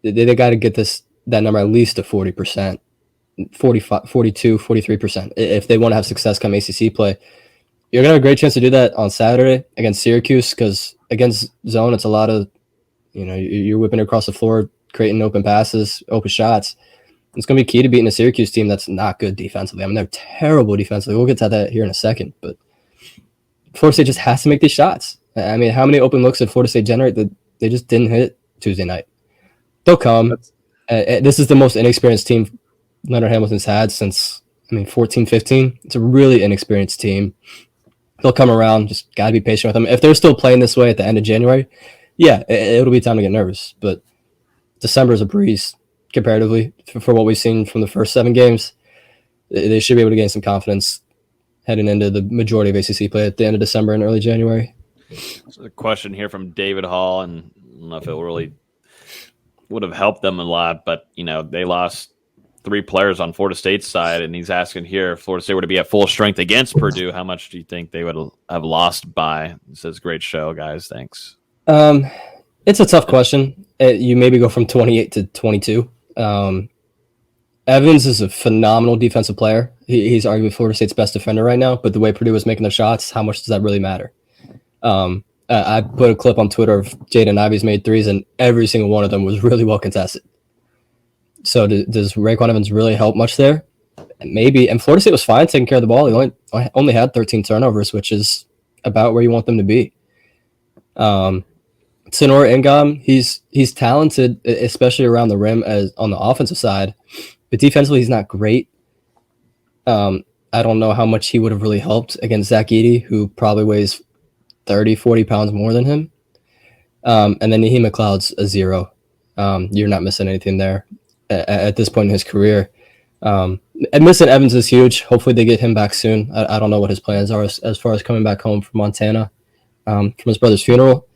They got to get that number at least to 40%, 45, 42, 43%. If they want to have success come ACC play, you're going to have a great chance to do that on Saturday against Syracuse, because against zone, it's a lot of, you're whipping across the floor, creating open passes, open shots. It's going to be key to beating a Syracuse team that's not good defensively. I mean, they're terrible defensively. We'll get to that here in a second, but Florida State just has to make these shots. I mean, how many open looks did Florida State generate that they just didn't hit Tuesday night? They'll come. This is the most inexperienced team Leonard Hamilton's had since, 14, 15. It's a really inexperienced team. They'll come around. Just got to be patient with them. If they're still playing this way at the end of January, yeah, it'll be time to get nervous. But December is a breeze comparatively for what we've seen from the first 7 games. They should be able to gain some confidence heading into the majority of ACC play at the end of December and early January. So a question here from David Hall, and I don't know if it really would have helped them a lot, but they lost three players on Florida State's side, and he's asking here if Florida State were to be at full strength against Purdue, how much do you think they would have lost by? It says, great show, guys. Thanks. It's a tough question. You maybe go from 28 to 22. Evans is a phenomenal defensive player. He's arguably Florida State's best defender right now, but the way Purdue was making their shots, how much does that really matter? I put a clip on Twitter of Jaden Ivey's made threes, and every single one of them was really well contested. So does Raekwon Evans really help much there? Maybe. And Florida State was fine taking care of the ball. He only had 13 turnovers, which is about where you want them to be. Sonora Ingam, he's talented, especially around the rim as on the offensive side, but defensively he's not great. I don't know how much he would have really helped against Zach Edey, who probably weighs 30, 40 pounds more than him. And then Naheem McLeod's a zero. You're not missing anything there at this point in his career. And missing Evans is huge. Hopefully they get him back soon. I don't know what his plans are as far as coming back home from Montana from his brother's funeral.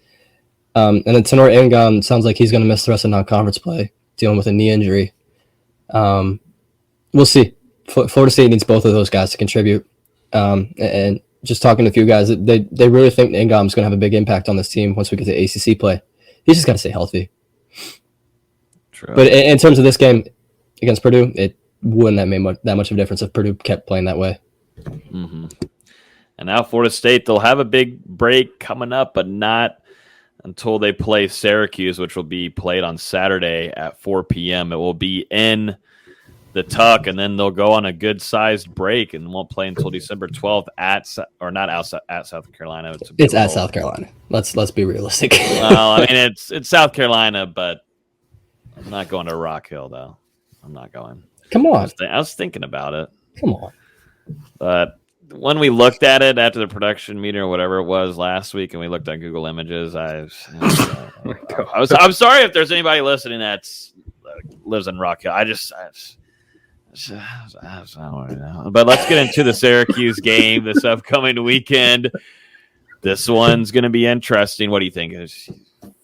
And then Tenor Ingram sounds like he's going to miss the rest of non-conference play, dealing with a knee injury. We'll see. Florida State needs both of those guys to contribute. And just talking to a few guys, they really think Ingram's going to have a big impact on this team once we get to ACC play. He's just got to stay healthy. True. But in terms of this game against Purdue, it wouldn't have made that much of a difference if Purdue kept playing that way. Mm-hmm. And now Florida State, they'll have a big break coming up, but not until they play Syracuse, which will be played on Saturday at 4 p.m. It will be in the Tuck, and then they'll go on a good-sized break and won't play until December 12th at South Carolina. It's at South Carolina. Let's be realistic. Well, I mean, it's South Carolina, but I'm not going to Rock Hill, though. I'm not going. Come on. I was thinking about it. Come on. But when we looked at it after the production meeting or whatever it was last week, and we looked at Google Images, I'm sorry if there's anybody listening that lives in Rock Hill. I don't know. But let's get into the Syracuse game this upcoming weekend. This one's going to be interesting. What do you think?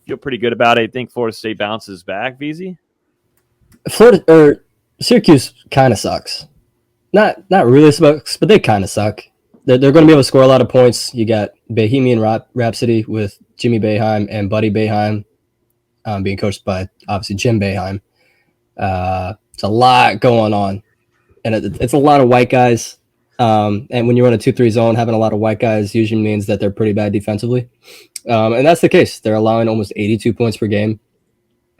Feel pretty good about it. I think Florida State bounces back, VZ? Syracuse kind of sucks. Not really sucks, but they kind of suck. They're going to be able to score a lot of points. You got Bohemian Rhapsody with Jimmy Boeheim and Buddy Boeheim being coached by, obviously, Jim Boeheim. It's a lot going on, and it's a lot of white guys. And when you run a 2-3 zone, having a lot of white guys usually means that they're pretty bad defensively. And that's the case. They're allowing almost 82 points per game,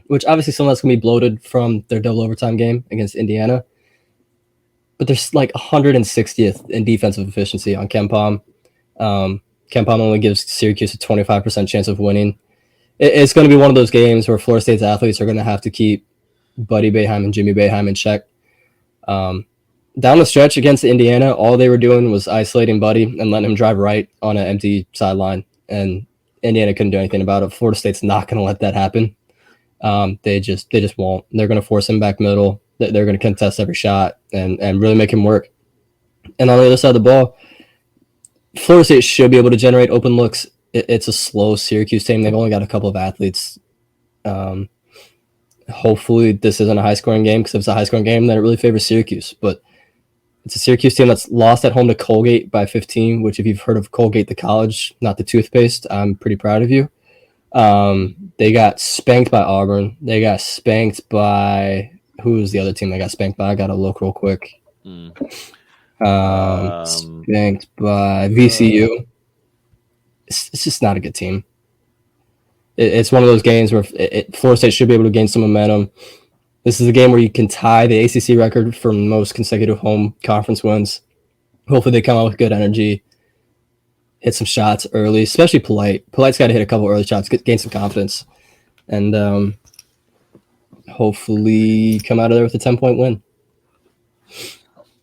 which obviously some of that's going to be bloated from their double overtime game against Indiana. But there's like 160th in defensive efficiency on KenPom. KenPom only gives Syracuse a 25% chance of winning. It's going to be one of those games where Florida State's athletes are going to have to keep Buddy Boeheim and Jimmy Boeheim in check. Down the stretch against Indiana, all they were doing was isolating Buddy and letting him drive right on an empty sideline. And Indiana couldn't do anything about it. Florida State's not going to let that happen. They just won't. They're going to force him back middle. They're going to contest every shot and really make him work. And on the other side of the ball, Florida State should be able to generate open looks. It's a slow Syracuse team. They've only got a couple of athletes. Hopefully this isn't a high-scoring game, because if it's a high-scoring game, then it really favors Syracuse. But it's a Syracuse team that's lost at home to Colgate by 15, which if you've heard of Colgate the college, not the toothpaste, I'm pretty proud of you. They got spanked by Auburn. They got spanked by... Who was the other team they got spanked by? I got to look real quick. Spanked by VCU. It's just not a good team. It's one of those games where Florida State should be able to gain some momentum. This is a game where you can tie the ACC record for most consecutive home conference wins. Hopefully they come out with good energy, hit some shots early, especially Polite. Polite's got to hit a couple early shots, gain some confidence, and hopefully come out of there with a 10-point win.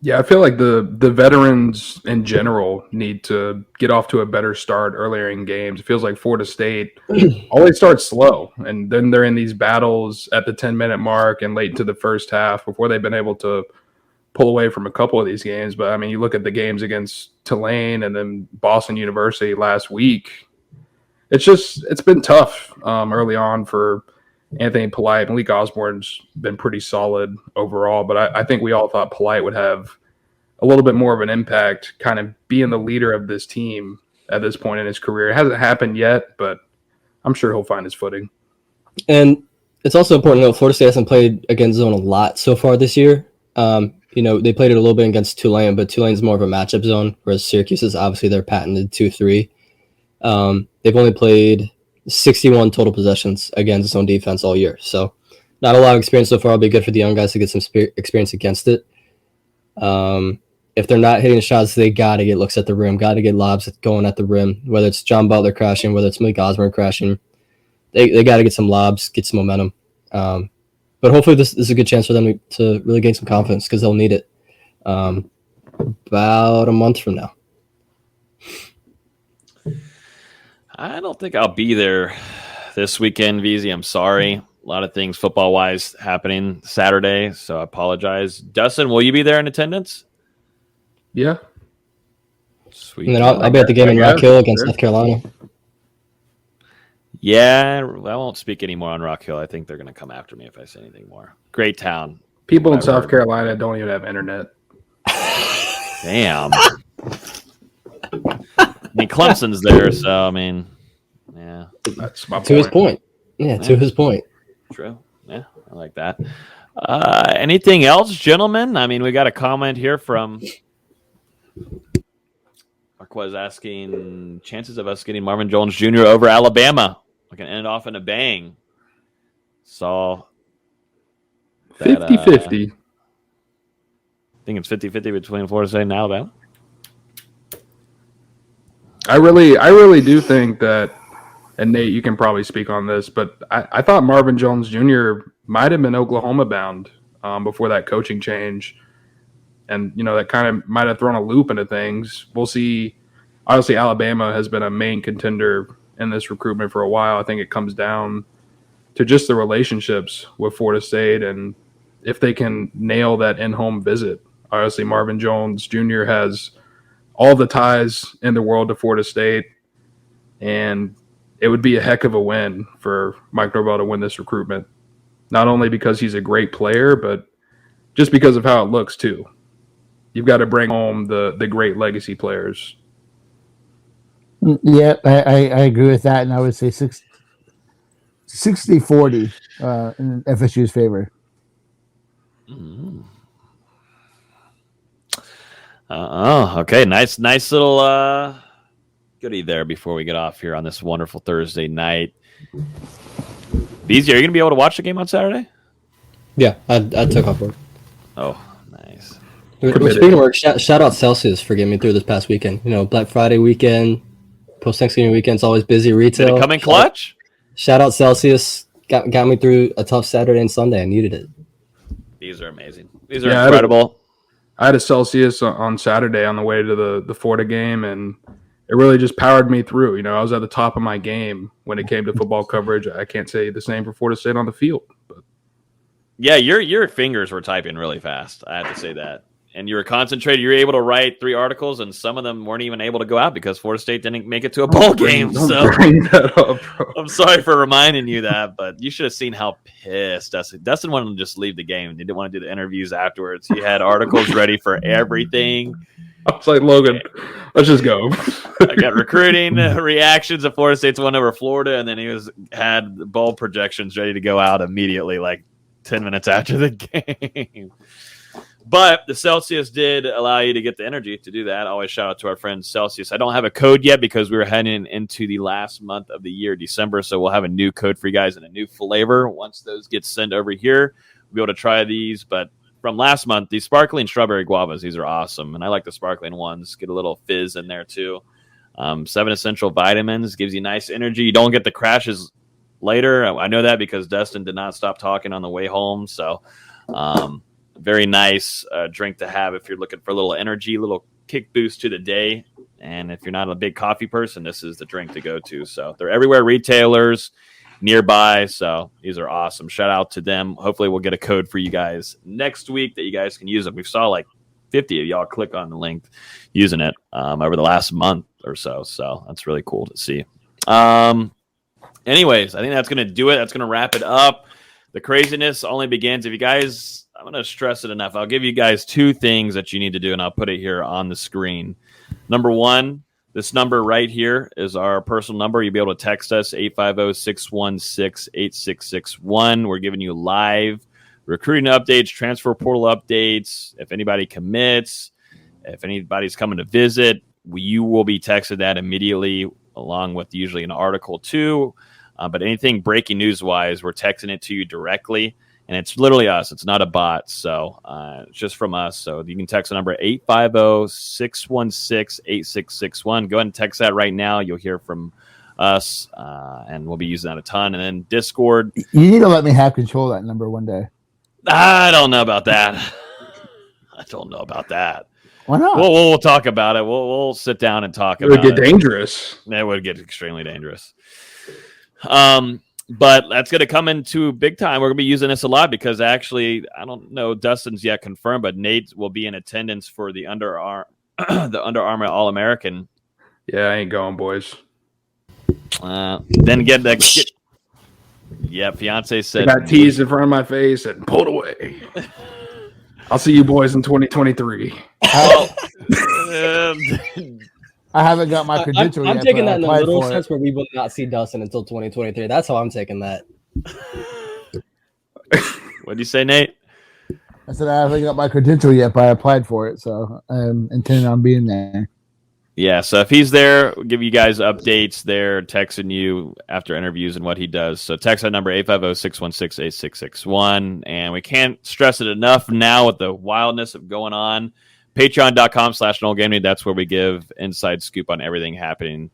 Yeah, I feel like the veterans in general need to get off to a better start earlier in games. It feels like Florida State always starts slow, and then they're in these battles at the 10-minute mark and late into the first half before they've been able to pull away from a couple of these games. But, I mean, you look at the games against Tulane and then Boston University last week, it's been tough early on for Anthony Polite. Malik Osborne's been pretty solid overall, but I think we all thought Polite would have a little bit more of an impact, kind of being the leader of this team at this point in his career. It hasn't happened yet, but I'm sure he'll find his footing. And it's also important to note Florida State hasn't played against zone a lot so far this year. They played it a little bit against Tulane, but Tulane's more of a matchup zone, whereas Syracuse is obviously their patented 2-3. They've only played 61 total possessions against zone defense all year. So not a lot of experience so far. It'll be good for the young guys to get some experience against it. If they're not hitting shots, they got to get looks at the rim, got to get lobs going at the rim, whether it's John Butler crashing, whether it's Malik Osborne crashing. They got to get some lobs, get some momentum. But hopefully this is a good chance for them to really gain some confidence because they'll need it about a month from now. I don't think I'll be there this weekend, VZ. I'm sorry. A lot of things football-wise happening Saturday, so I apologize. Dustin, will you be there in attendance? Yeah. Sweet. And then I'll be at the game in Rock Hill against South Carolina. Yeah, I won't speak anymore on Rock Hill. I think they're going to come after me if I say anything more. Great town. People in South Carolina don't even have internet. Damn. I mean, Clemson's there, so, I mean, yeah. That's my point. To his point. Yeah, to his point. True. Yeah, I like that. Anything else, gentlemen? I mean, we got a comment here from Marquez asking chances of us getting Marvin Jones Jr. over Alabama. We can end it off in a bang. Saw 50-50. I think it's 50-50 between Florida State and Alabama. I really do think that, and Nate, you can probably speak on this, but I thought Marvin Jones Jr. might have been Oklahoma bound before that coaching change. And, that kind of might have thrown a loop into things. We'll see. Obviously, Alabama has been a main contender in this recruitment for a while. I think it comes down to just the relationships with Florida State and if they can nail that in-home visit. Obviously, Marvin Jones Jr. has all the ties in the world to Florida State, and it would be a heck of a win for Mike Norvell to win this recruitment, not only because he's a great player, but just because of how it looks too. You've got to bring home the great legacy players. Yeah, I agree with that, and I would say 60-40 in FSU's favor. Mm-hmm. Okay. Nice little goodie there before we get off here on this wonderful Thursday night. BZ, are you going to be able to watch the game on Saturday? Yeah, I took off work. Oh, nice. Speaking of work, shout out Celsius for getting me through this past weekend. Black Friday weekend, post-Thanksgiving weekend's always busy retail. Did it come in clutch? Shout out Celsius. Got me through a tough Saturday and Sunday. I needed it. These are amazing. These are incredible. I had a Celsius on Saturday on the way to the Florida game, and it really just powered me through. I was at the top of my game when it came to football coverage. I can't say the same for Florida State on the field. But yeah, your fingers were typing really fast. I have to say that. And you were concentrated. You were able to write 3 articles, and some of them weren't even able to go out because Florida State didn't make it to a bowl game. Don't bring that up, bro. I'm sorry for reminding you that, but you should have seen how pissed Dustin wanted to just leave the game. He didn't want to do the interviews afterwards. He had articles ready for everything. I was like, Logan, let's just go. I got recruiting reactions of Florida State's won over Florida, and then he had bowl projections ready to go out immediately, like 10 minutes after the game. But the Celsius did allow you to get the energy to do that. Always shout out to our friend Celsius. I don't have a code yet because we were heading into the last month of the year, December. So we'll have a new code for you guys and a new flavor. Once those get sent over here, we'll be able to try these. But from last month, these sparkling strawberry guavas, these are awesome. And I like the sparkling ones. Get a little fizz in there too. 7 essential vitamins, gives you nice energy. You don't get the crashes later. I know that because Dustin did not stop talking on the way home. So, very nice drink to have if you're looking for a little energy, a little kick boost to the day. And if you're not a big coffee person, this is the drink to go to. So they're everywhere, retailers nearby. So these are awesome. Shout out to them. Hopefully we'll get a code for you guys next week that you guys can use them. We saw like 50 of y'all click on the link using it over the last month or so. So that's really cool to see. Anyways, I think that's going to do it. That's going to wrap it up. The craziness only begins. If you guys, I'm going to stress it enough. I'll give you guys 2 things that you need to do, and I'll put it here on the screen. Number 1, this number right here is our personal number. You'll be able to text us, 850-616-8661. We're giving you live recruiting updates, transfer portal updates. If anybody commits, if anybody's coming to visit, you will be texted that immediately, along with usually an article too. But anything breaking news-wise, we're texting it to you directly. And it's literally us. It's not a bot. So it's just from us. So you can text the number 850-616-8661. Go ahead and text that right now. You'll hear from us. And we'll be using that a ton. And then Discord. You need to let me have control of that number one day. I don't know about that. I don't know about that. Why not? We'll talk about it. We'll sit down and talk about it. It would get dangerous. It would get extremely dangerous. But that's going to come into big time. We're going to be using this a lot because actually, I don't know, Dustin's yet confirmed, but Nate will be in attendance for the Under Armour All-American. Yeah, I ain't going, boys. Then fiance said. I got teased in front of my face and pulled away. I'll see you boys in 2023. I haven't got my credential yet. I'm taking that in a little sense where we will not see Dustin until 2023. That's how I'm taking that. What'd you say, Nate? I said I haven't got my credential yet, but I applied for it, so I'm intending on being there. Yeah, so if he's there, we'll give you guys updates there, texting you after interviews and what he does. So text that number, 850-616-8661. And we can't stress it enough now with the wildness of going on. Patreon.com/NoelGaming. That's where we give inside scoop on everything happening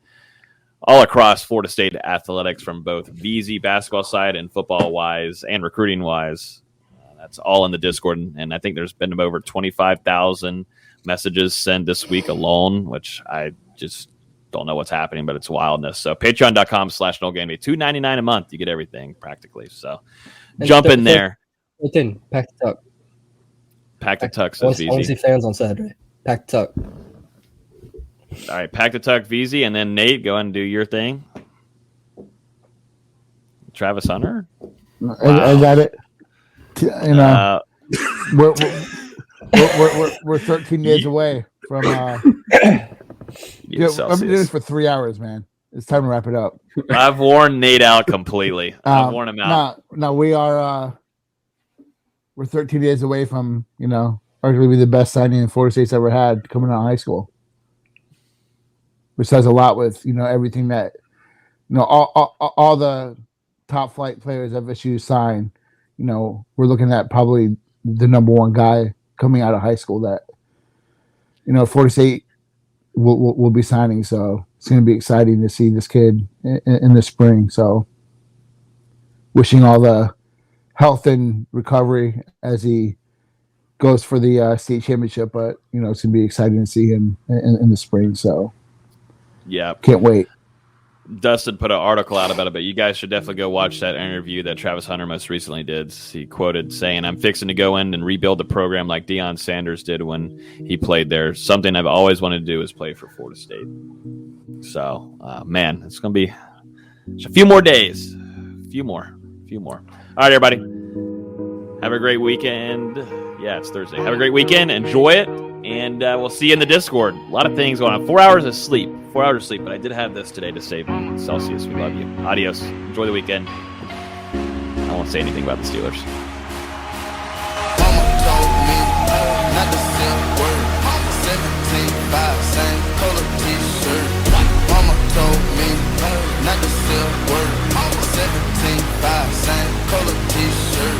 all across Florida State athletics from both VZ basketball side and football-wise and recruiting-wise. That's all in the Discord. And I think there's been over 25,000 messages sent this week alone, which I just don't know what's happening, but it's wildness. So patreon.com/NoelGaming, $2.99 a month. You get everything practically. So jump in there. Pack the tuck. Pack the tuck. I want to see fans on Saturday. Pack the tuck. All right, pack the tuck, VZ, and then Nate, go and do your thing. Travis Hunter? Wow. I got it. You know, we're 13 days away from. I've been doing this for 3 hours, man. It's time to wrap it up. I've worn Nate out completely. I've worn him out. No, we are. We're 13 days away from, arguably the best signing in Florida State's ever had coming out of high school. Which says a lot with, everything that, all the top flight players FSU sign. We're looking at probably the number one guy coming out of high school that, Florida State will be signing. So it's going to be exciting to see this kid in the spring. So wishing all the health and recovery as he goes for the state championship, but it's going to be exciting to see him in the spring. So yeah, can't wait. Dustin put an article out about it, but you guys should definitely go watch that interview that Travis Hunter most recently did. He quoted saying, "I'm fixing to go in and rebuild the program like Deion Sanders did when he played there. Something I've always wanted to do is play for Florida State." So, man, it's going to be a few more days. A few more. All right, everybody. Have a great weekend. Yeah, it's Thursday. Have a great weekend. Enjoy it. And we'll see you in the Discord. A lot of things going on. 4 hours of sleep. 4 hours of sleep. But I did have this today to save me. Celsius, we love you. Adios. Enjoy the weekend. I won't say anything about the Steelers. Mama told me not to say a word. 17.5, same color t-shirt. Mama told me not to say a word. 17.5, same color t-shirt.